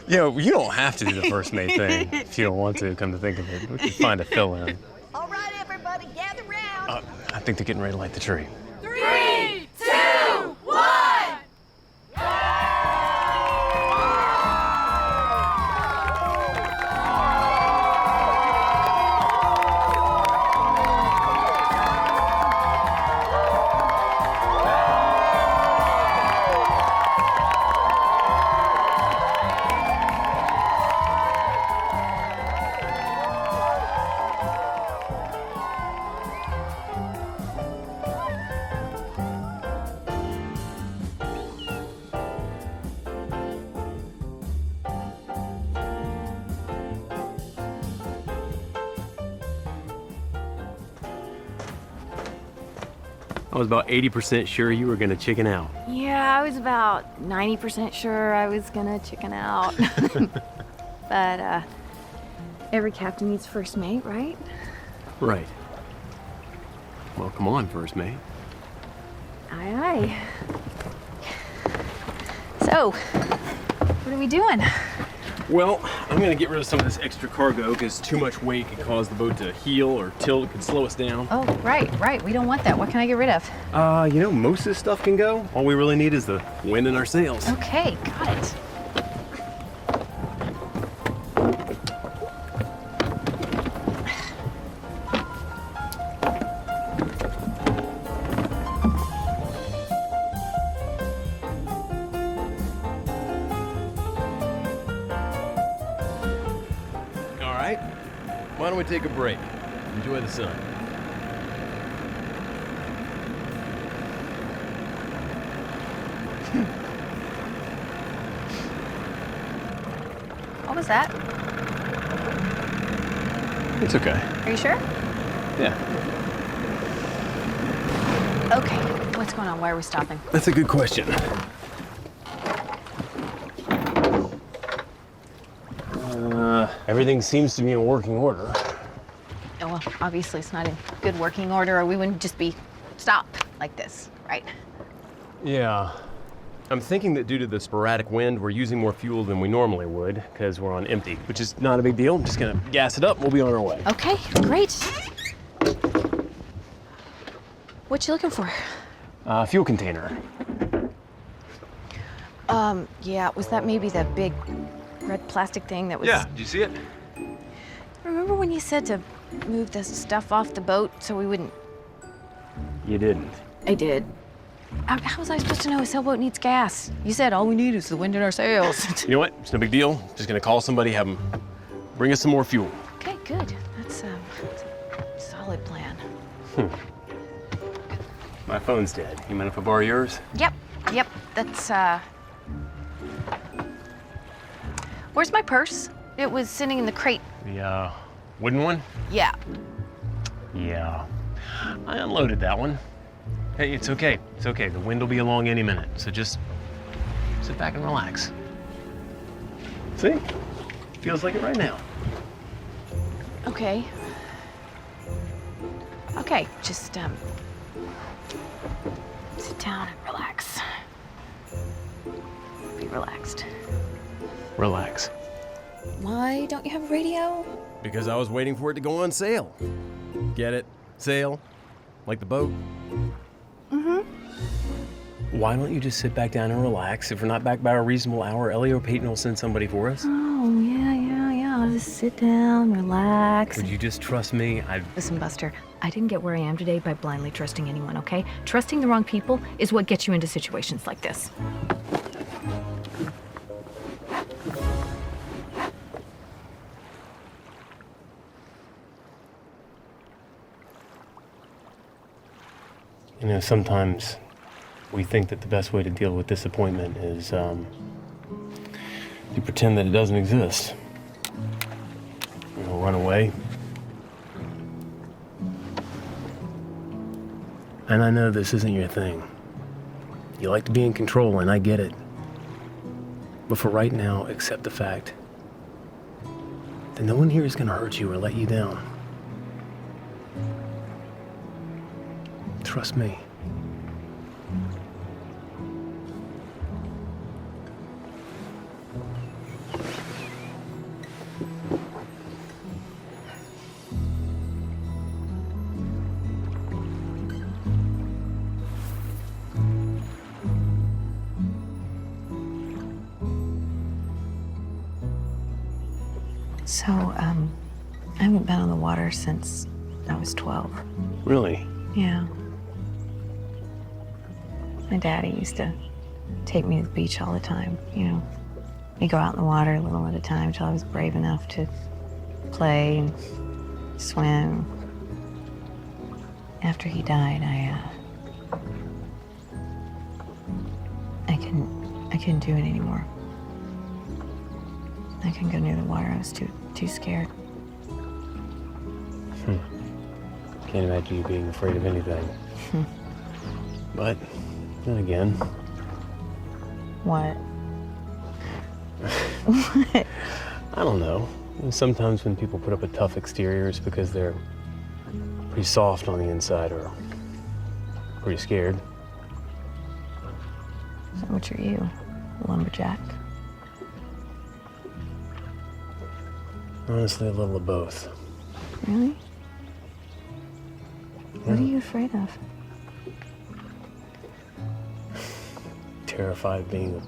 Yo, you don't have to do the first mate thing if you don't want to, come to think of it. We can find a fill-in. All right, everybody, gather round. I think they're getting ready to light the tree. 3, 2, 1. I was about 80% sure you were gonna chicken out. Yeah, I was about 90% sure I was gonna chicken out. But, every captain needs first mate, right? Right. Well, come on, first mate. Aye, aye. So, what are we doing? Well, I'm gonna get rid of some of this extra cargo because too much weight could cause the boat to heel or tilt, it could slow us down. Oh, right. We don't want that. What can I get rid of? You know, most of this stuff can go. All we really need is the wind in our sails. Okay, got it. All right, why don't we take a break? Enjoy the sun. What was that? It's okay. Are you sure? Yeah. Okay, what's going on? Why are we stopping? That's a good question. Everything seems to be in working order. Oh, well, obviously it's not in good working order or we wouldn't just be stopped like this, right? Yeah. I'm thinking that due to the sporadic wind, we're using more fuel than we normally would because we're on empty, which is not a big deal. I'm just gonna gas it up and we'll be on our way. Okay, great. What you looking for? Fuel container. Yeah, was that maybe the big red plastic thing that was... Yeah, did you see it? Remember when you said to move the stuff off the boat so we wouldn't... You didn't. I did. How was I supposed to know a sailboat needs gas? You said all we need is the wind in our sails. You know what? It's no big deal. Just gonna call somebody, have them bring us some more fuel. Okay, good. That's a solid plan. My phone's dead. You mind if I borrow yours? Yep, that's, Where's my purse? It was sitting in the crate. The, wooden one? Yeah. Yeah. I unloaded that one. Hey, it's okay. It's okay. The wind will be along any minute, so just sit back and relax. See? Feels like it right now. Okay. Okay, just, sit down and relax. Be relaxed. Relax. Why don't you have a radio? Because I was waiting for it to go on sale. Get it? Sail? Like the boat? Mm-hmm. Why don't you just sit back down and relax? If we're not back by a reasonable hour, Ellie or Peyton will send somebody for us. Oh, yeah. I'll just sit down, relax. Would you just trust me? Listen, Buster, I didn't get where I am today by blindly trusting anyone, okay? Trusting the wrong people is what gets you into situations like this. You know, sometimes we think that the best way to deal with disappointment is to pretend that it doesn't exist. You know, run away. And I know this isn't your thing. You like to be in control, and I get it. But for right now, accept the fact that no one here is gonna hurt you or let you down. Trust me. So, I haven't been on the water since I was 12. Really? Yeah. My daddy used to take me to the beach all the time, you know. We'd go out in the water a little at a time until I was brave enough to play and swim. After he died, I couldn't do it anymore. I couldn't go near the water. I was too scared. Can't imagine you being afraid of anything. But then again. What? What? I don't know. Sometimes when people put up a tough exterior, it's because they're pretty soft on the inside or pretty scared. So which are you? A lumberjack? Honestly, a little of both. Really? What are you afraid of? Terrified of being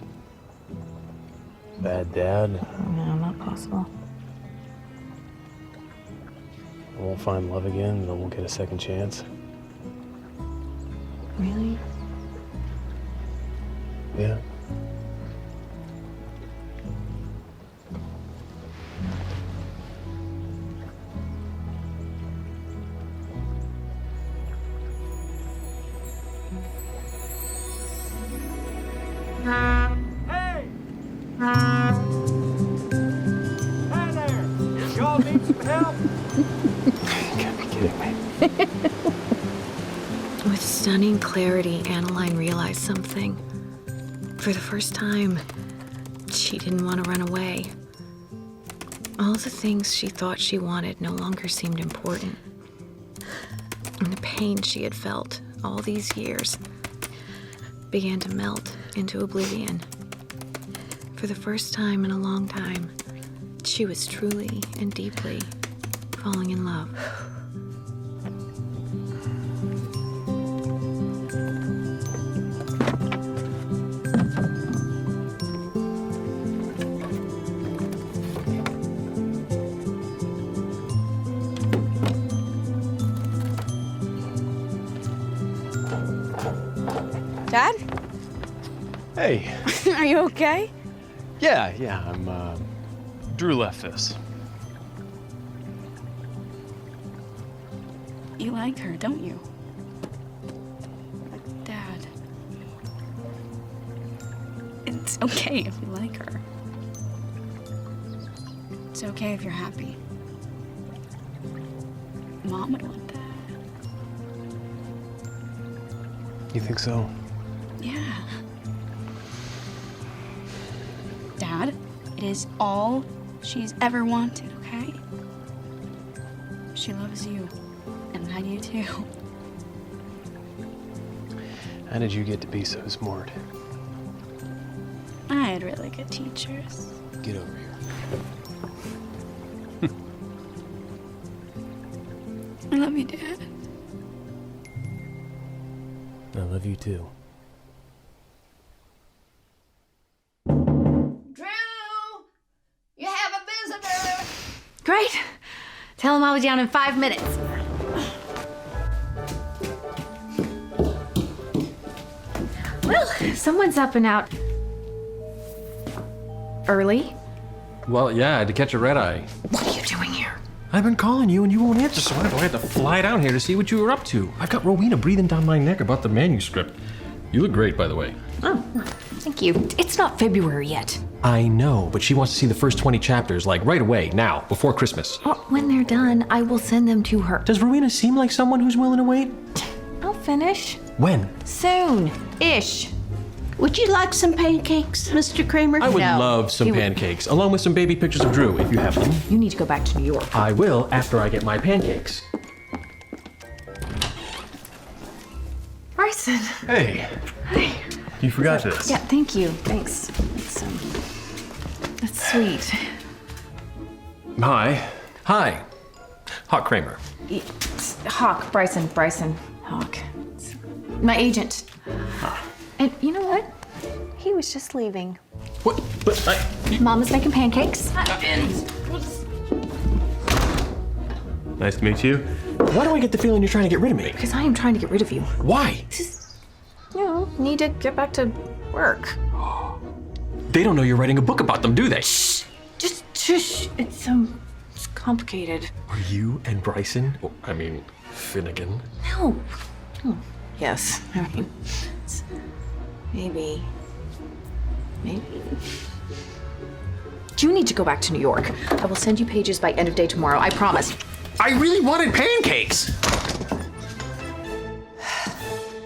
a bad dad. No, not possible. I won't find love again, and I won't get a second chance. Really? Yeah. Hey! Hey there! Y'all need some help? You can't be kidding me. With stunning clarity, Annaline realized something. For the first time, she didn't want to run away. All the things she thought she wanted no longer seemed important. And the pain she had felt all these years began to melt into oblivion. For the first time in a long time, she was truly and deeply falling in love. Dad? Hey. Are you okay? Yeah, I'm, Drew left this. You like her, don't you? Like Dad. It's okay if you like her. It's okay if you're happy. Mom would want that. You think so? Yeah. Dad, it is all she's ever wanted, okay? She loves you, and I do too. How did you get to be so smart? I had really good teachers. Get over here. I love you, Dad. I love you too. Drew, you have a visitor. Great. Tell him I'll be down in 5 minutes. Well, someone's up and out. Early? Well, yeah, I had to catch a red eye. What are you doing here? I've been calling you and you won't answer, so I had to fly down here to see what you were up to. I've got Rowena breathing down my neck about the manuscript. You look great, by the way. Oh, thank you. It's not February yet. I know, but she wants to see the first 20 chapters, like right away, now, before Christmas. Well, when they're done, I will send them to her. Does Rowena seem like someone who's willing to wait? I'll finish. When? Soon-ish. Would you like some pancakes, Mr. Kramer? I would No. love some pancakes, along with some baby pictures of Drew, if you have them. You need to go back to New York. I will after I get my pancakes. Bryson. Hey. Hi. You forgot this. Yeah, thank you. Thanks. That's sweet. Hi. Hi. Hawk Kramer. Hawk, Bryson, Hawk. My agent. And you know what? He was just leaving. What? But Mama's making pancakes. Nice to meet you. Why do I get the feeling you're trying to get rid of me? Because I am trying to get rid of you. Why? You know, need to get back to work. They don't know you're writing a book about them, do they? Just shush. It's complicated. Are you and Bryson, Finnegan? No. Oh, yes. I mean, maybe. You need to go back to New York. I will send you pages by end of day tomorrow. I promise. I really wanted pancakes.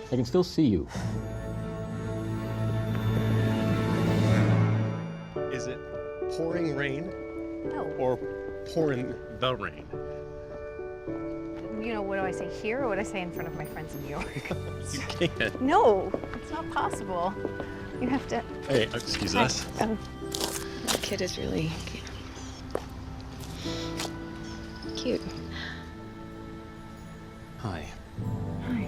I can still see you. Is it pouring rain? No. Or pouring the rain? You know, what do I say here or what do I say in front of my friends in New York? You can't. No, it's not possible. You have to. Hey, excuse us. The kid is really cute. Hi. Hi.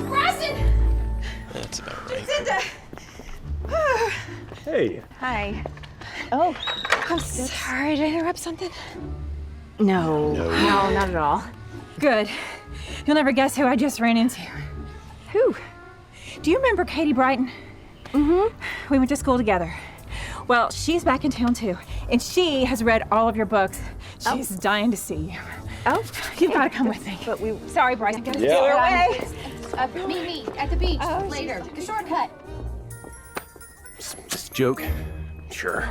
Bryson! That's about right. Lucinda! Hey. Hi. Oh, I'm sorry. Did I interrupt something? No, not at all. Good. You'll never guess who I just ran into. Who? Do you remember Katie Brighton? Mm-hmm. We went to school together. Well, she's back in town too, and she has read all of your books. She's dying to see you. Oh, you've got to come with me. But we. Sorry, Brighton. Gotta Yeah. steal her away. Meet me at the beach later. The shortcut. Just a joke. Sure.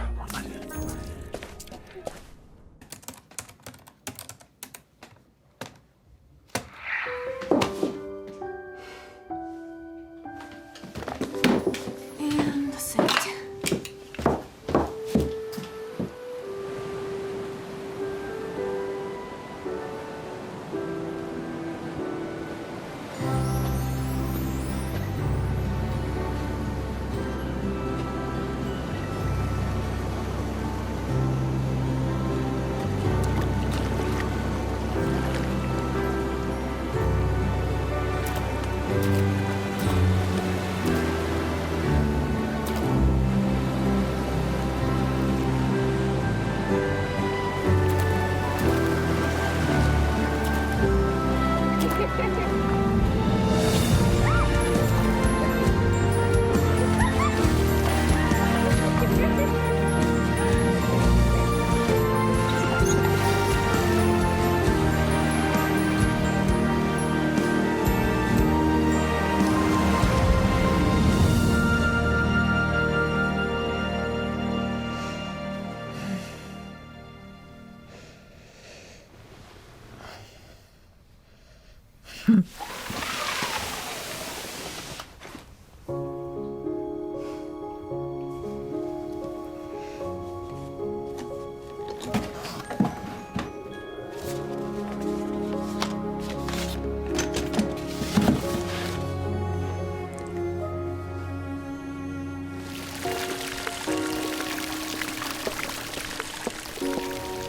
And the scent.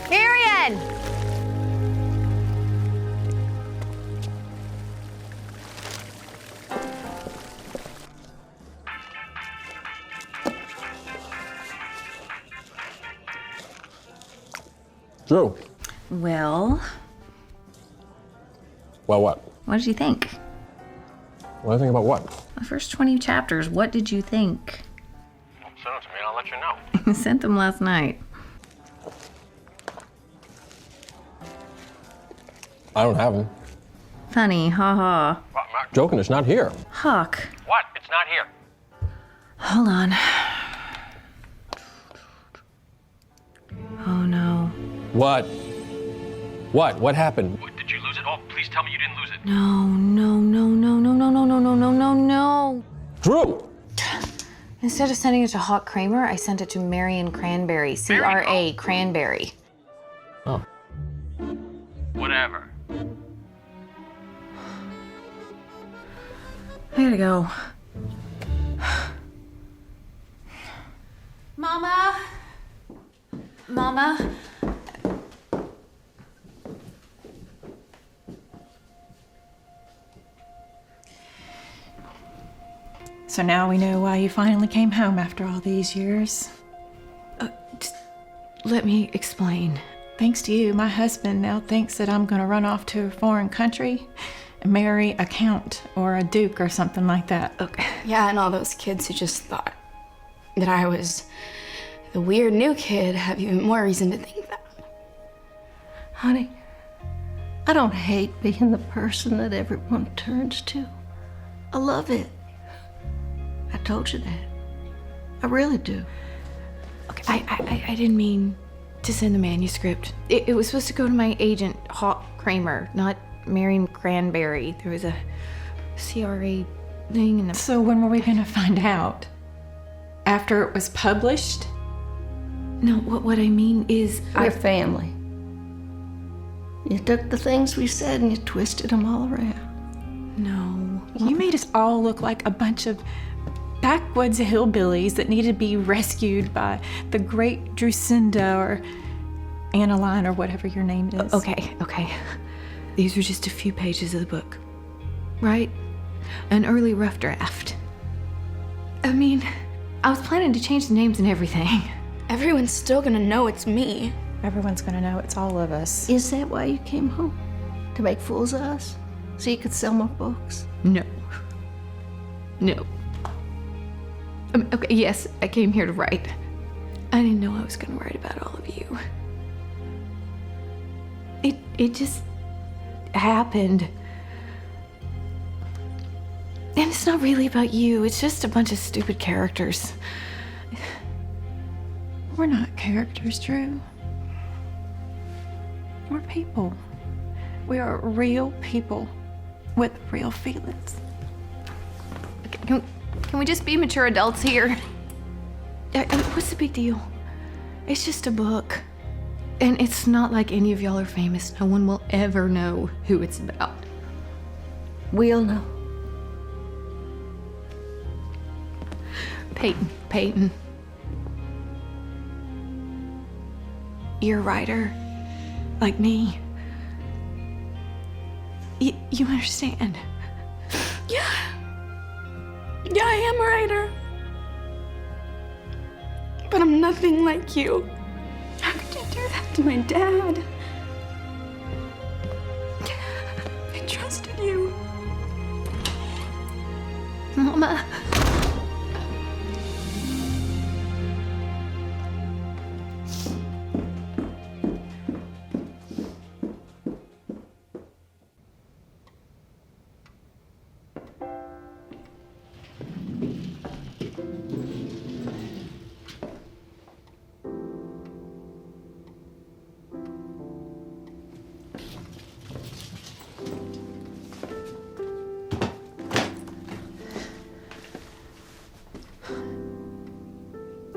Marion! Drew. Well, Well, what? what did you think? What do you think about what? The first 20 chapters, what did you think? Send it to me and I'll let you know. I sent them last night. I don't have them. Funny, haha. Joking, it's not here. Huck, What? It's not here. hold on. Oh no. What? What? What happened? Did you lose it? Oh, please tell me you didn't lose it. No, no, no, no, no, no, no, no, no, no, no, no. Drew! Instead of sending it to Hawk Kramer, I sent it to Marion Cranberry. C-R-A, Cranberry. Oh. Whatever. I gotta go. Mama? Mama? So now we know why you finally came home after all these years. Let me explain. Thanks to you, my husband now thinks that I'm gonna run off to a foreign country and marry a count or a duke or something like that. Okay. Yeah, and all those kids who just thought that I was the weird new kid have even more reason to think that. Honey, I don't hate being the person that everyone turns to. I love it. I told you that. I really do. Okay, I didn't mean to send the manuscript. It was supposed to go to my agent, Hawk Kramer, not Marion Cranberry. There was a CRA thing in the... So when were we gonna find out? After it was published? No, what I mean is... We're family. You took the things we said and you twisted them all around. No. You made us all look like a bunch of backwoods hillbillies that needed to be rescued by the great Drusinda or Annaline or whatever your name is. Okay. These were just a few pages of the book, right? An early rough draft. I mean, I was planning to change the names and everything. Everyone's still gonna know it's me. Everyone's gonna know it's all of us. Is that why you came home? To make fools of us? So you could sell more books? No. Okay, yes, I came here to write. I didn't know I was gonna write about all of you. It just happened. And it's not really about you, it's just a bunch of stupid characters. We're not characters, Drew. We're people. We are real people with real feelings. Can we just be mature adults here? What's the big deal? It's just a book. And it's not like any of y'all are famous. No one will ever know who it's about. We'll know. Peyton. You're a writer, like me. You understand? Yeah, I am a writer. But I'm nothing like you. How could you do that to my dad? I trusted you. Mama.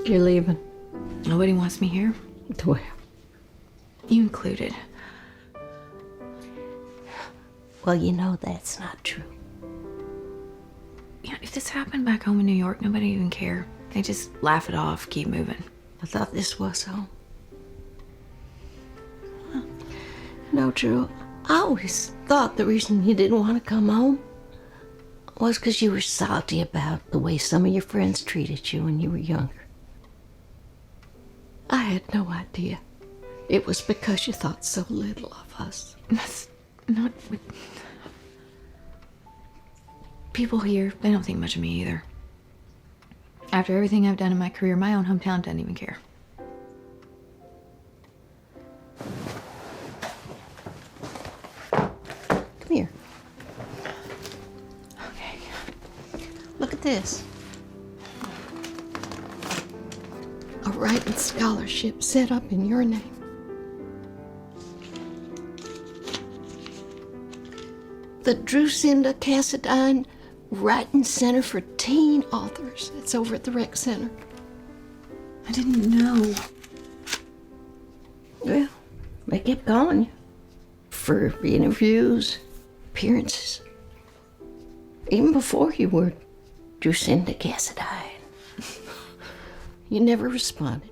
You're leaving. Nobody wants me here. Well, You included. well, you know that's not true. Yeah, if this happened back home in New York, nobody even care. They just laugh it off, keep moving. I thought this was home. No, Drew. I always thought the reason you didn't want to come home was because you were salty about the way some of your friends treated you when you were younger. I had no idea. It was because you thought so little of us. That's not what... People here, they don't think much of me either. After everything I've done in my career, my own hometown doesn't even care. Come here. Okay. Look at this. A writing scholarship set up in your name. The Drusinda Cassadine Writing Center for Teen Authors. It's over at the Rec Center. I didn't know. Well, they kept calling you for interviews, appearances. Even before you were Drusinda Cassadine. You never responded.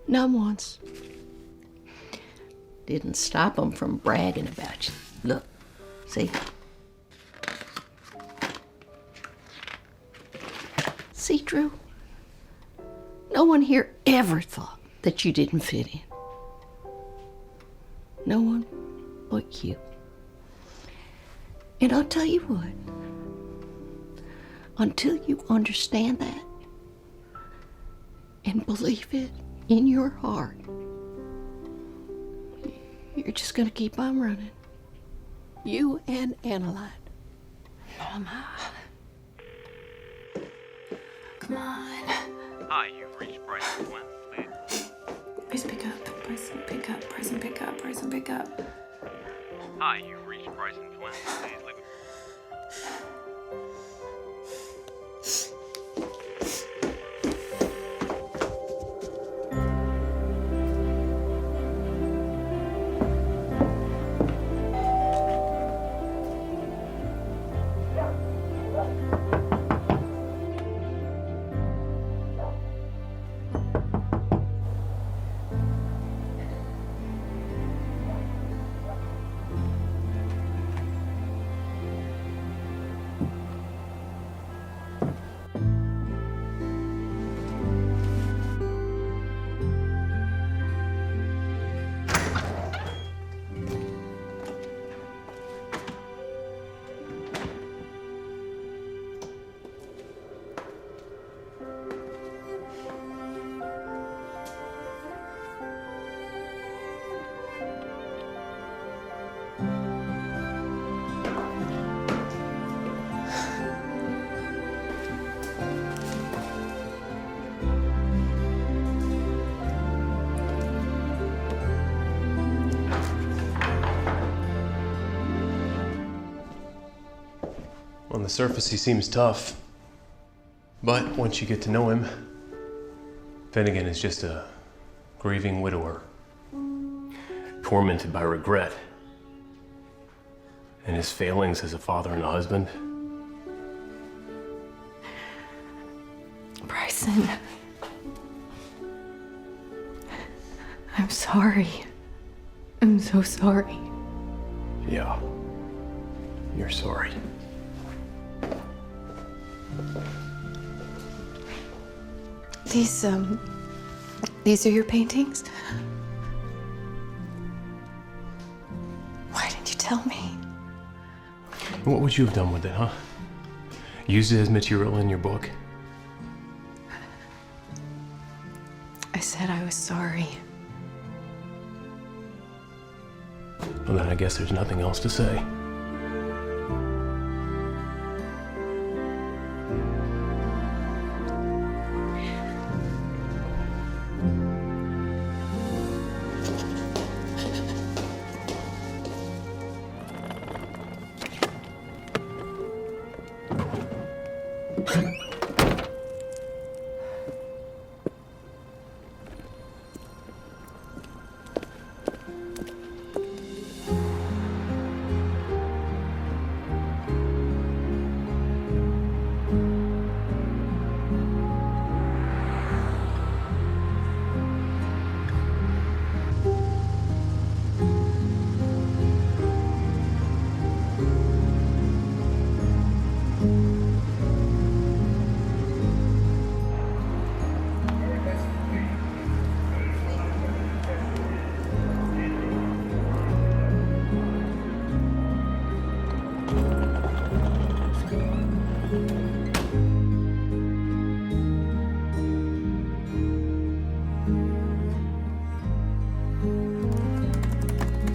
Not once. Didn't stop them from bragging about you. Look, see? See, Drew? No one here ever thought that you didn't fit in. No one but you. And I'll tell you what, until you understand that and believe it in your heart, you're just gonna keep on running. You and Annaline. Mama. Come on. Hi, you've reached Bryson Flynn, please. Bryson, pick up. Bryson, pick up. Bryson, pick up. Bryson, pick up. Hi, you've reached Bryson Flynn, please leave a... On the surface, he seems tough. But once you get to know him, Finnegan is just a grieving widower, tormented by regret. And his failings as a father and a husband. Bryson. I'm sorry. I'm so sorry. Yeah. You're sorry. These are your paintings? Why didn't you tell me? What would you have done with it, huh? Used it as material in your book? I said I was sorry. Well, then I guess there's nothing else to say.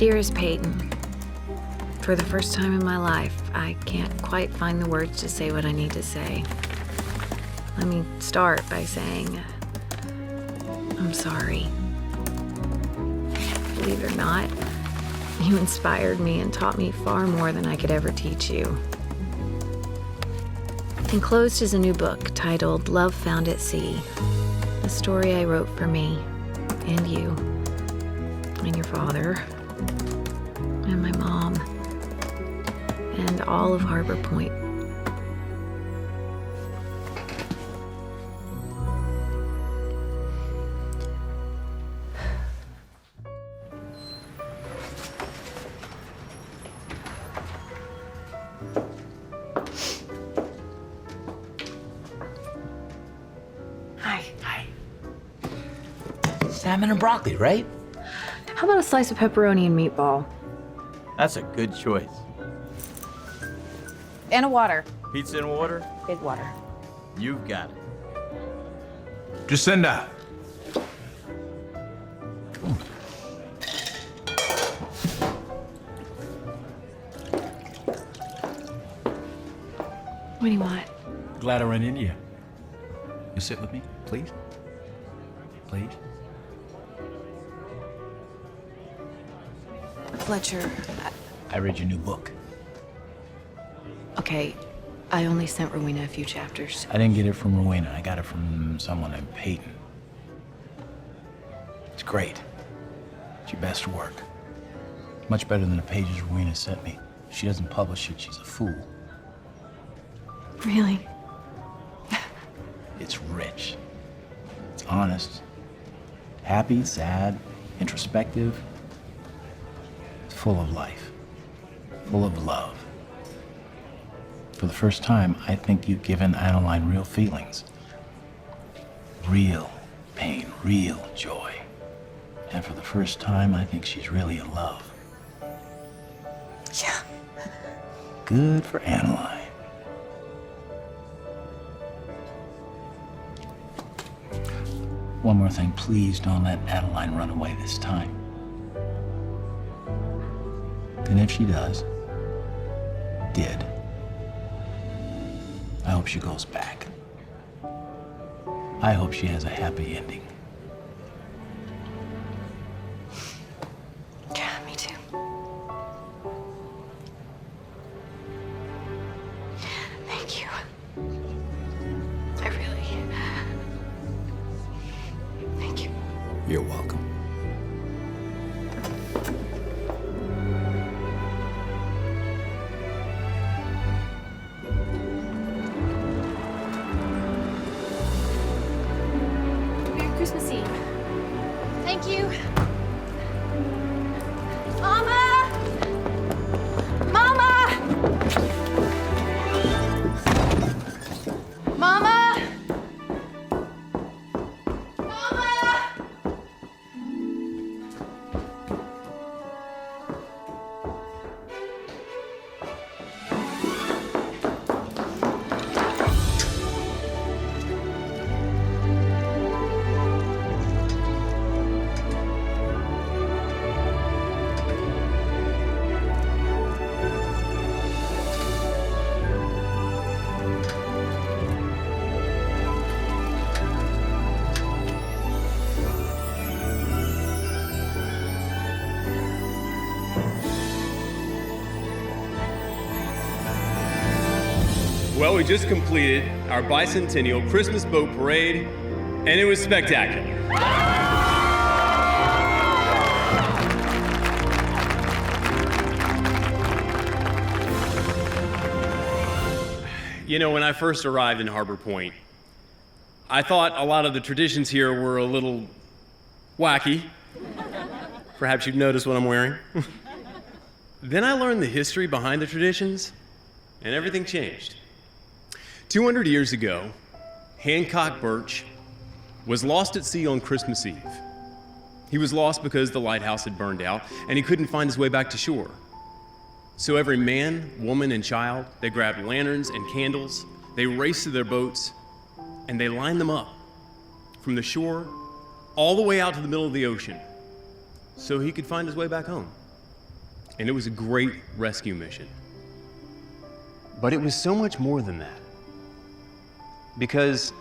Dearest Peyton, for the first time in my life, I can't quite find the words to say what I need to say. Let me start by saying, I'm sorry. Believe it or not, you inspired me and taught me far more than I could ever teach you. Enclosed is a new book titled Love Found at Sea, a story I wrote for me and you and your father and my mom and all of Harbor Point. Salmon and broccoli, right? How about a slice of pepperoni and meatball? That's a good choice. And a water. Pizza and water? Big water. You've got it. Jacinda. What do you want? Glad I ran into you. You sit with me, please? Please? Fletcher, I read your new book. okay, I only sent Rowena a few chapters. I didn't get it from Rowena. I got it from someone named Peyton. It's great. It's your best work. Much better than the pages Rowena sent me. If she doesn't publish it, she's a fool. Really? It's rich. It's honest. Happy, sad, introspective. It's full of life. Full of love. For the first time, I think you've given Adeline real feelings. Real pain, real joy. And for the first time, I think she's really in love. Yeah. Good for Adeline. One more thing, please don't let Adeline run away this time. And if she does, I hope she goes back. I hope she has a happy ending. Yeah, me too. Thank you. I really... Thank you. You're welcome. Merry Christmas Eve. Thank you. Mama! Mama! Mama! Mama! Well, we just completed our bicentennial Christmas boat parade, and it was spectacular. You know, when I first arrived in Harbor Point, I thought a lot of the traditions here were a little wacky. Perhaps you've noticed what I'm wearing. Then I learned the history behind the traditions, and everything changed. 200 years ago, Hancock Birch was lost at sea on Christmas Eve. He was lost because the lighthouse had burned out, and he couldn't find his way back to shore. So every man, woman, and child, they grabbed lanterns and candles, they raced to their boats, and they lined them up from the shore all the way out to the middle of the ocean so he could find his way back home. and it was a great rescue mission. But it was so much more than that, because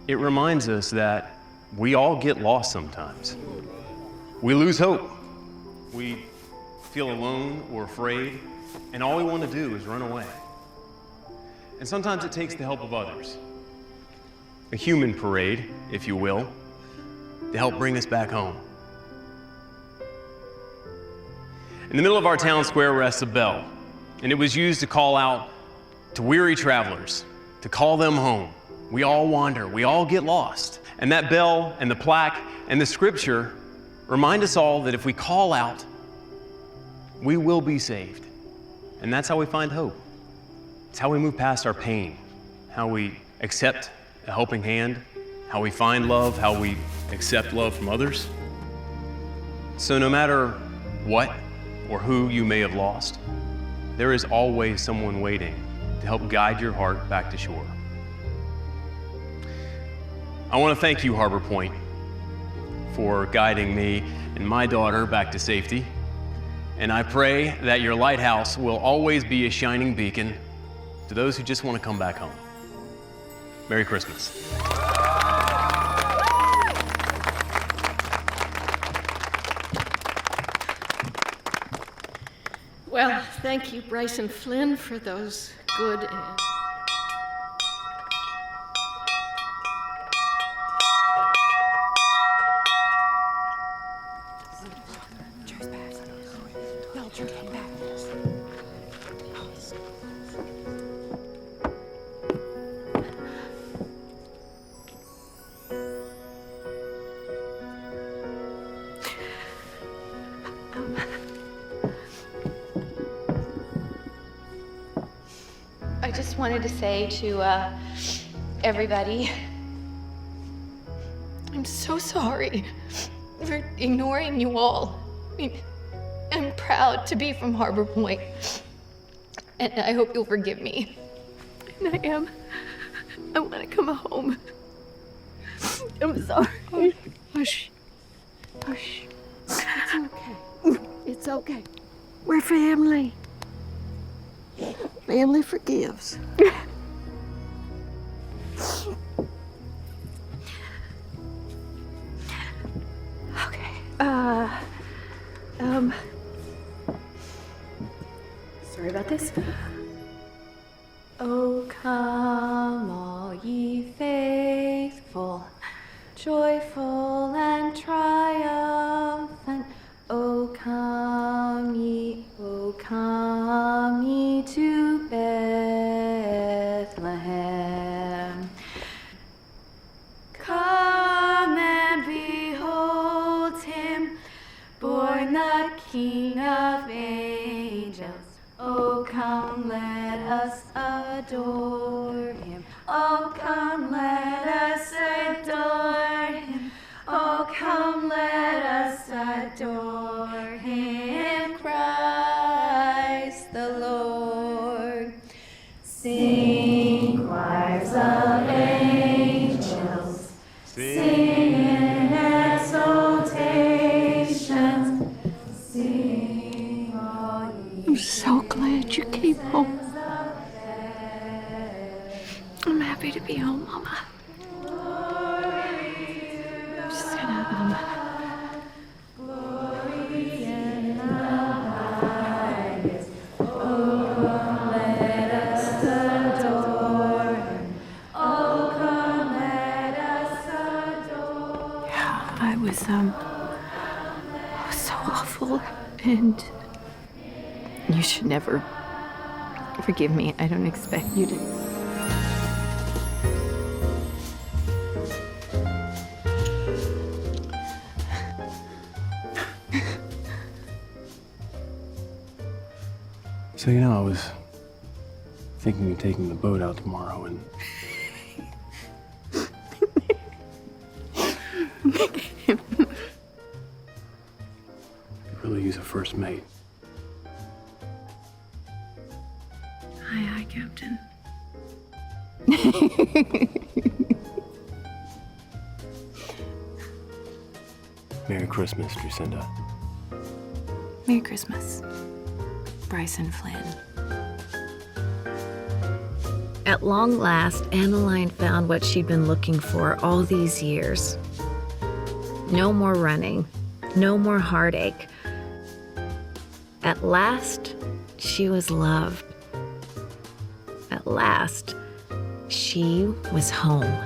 it reminds us that we all get lost sometimes. We lose hope. We feel alone or afraid, and all we want to do is run away. And sometimes it takes the help of others. A human parade, if you will, to help bring us back home. In the middle of our town square rests a bell, and it was used to call out to weary travelers, to call them home. We all wander, we all get lost. And that bell and the plaque and the scripture remind us all that if we call out, we will be saved. And that's how we find hope. It's how we move past our pain, how we accept a helping hand, how we find love, how we accept love from others. So no matter what or who you may have lost, there is always someone waiting to help guide your heart back to shore. I want to thank you, Harbor Point, for guiding me and my daughter back to safety. And I pray that your lighthouse will always be a shining beacon to those who just want to come back home. Merry Christmas. Well, thank you, Bryson Flynn, for those good I just wanted to say to everybody, I'm so sorry for ignoring you all. I mean, I'm proud to be from Harbor Point, and I hope you'll forgive me. And I am. I want to come home. I'm sorry. Hush. Hush. It's okay. It's okay. We're family. Family forgives. Sorry about this. Oh, come all ye faithful, joyful and triumphant. Oh, come ye to Bethlehem. Come and behold him, born the King of angels. Oh, come, let us adore him. Oh, come, let us adore him. Oh, come, let us adore him, Christ the Lord. Sing, choirs of angels, sing in exaltation. Sing all ye. I'm so glad you came home. I'm happy to be home, Mama. I'm just gonna, I was so awful, and you should never forgive me. I don't expect you to. So, you know, I was thinking of taking the boat out tomorrow and... I could really use a first mate. Aye, Captain. Merry Christmas, Drusinda. Merry Christmas. Bryson Flynn. At long last, Annaline found what she'd been looking for all these years. No more running, no more heartache. At last, she was loved. At last, she was home.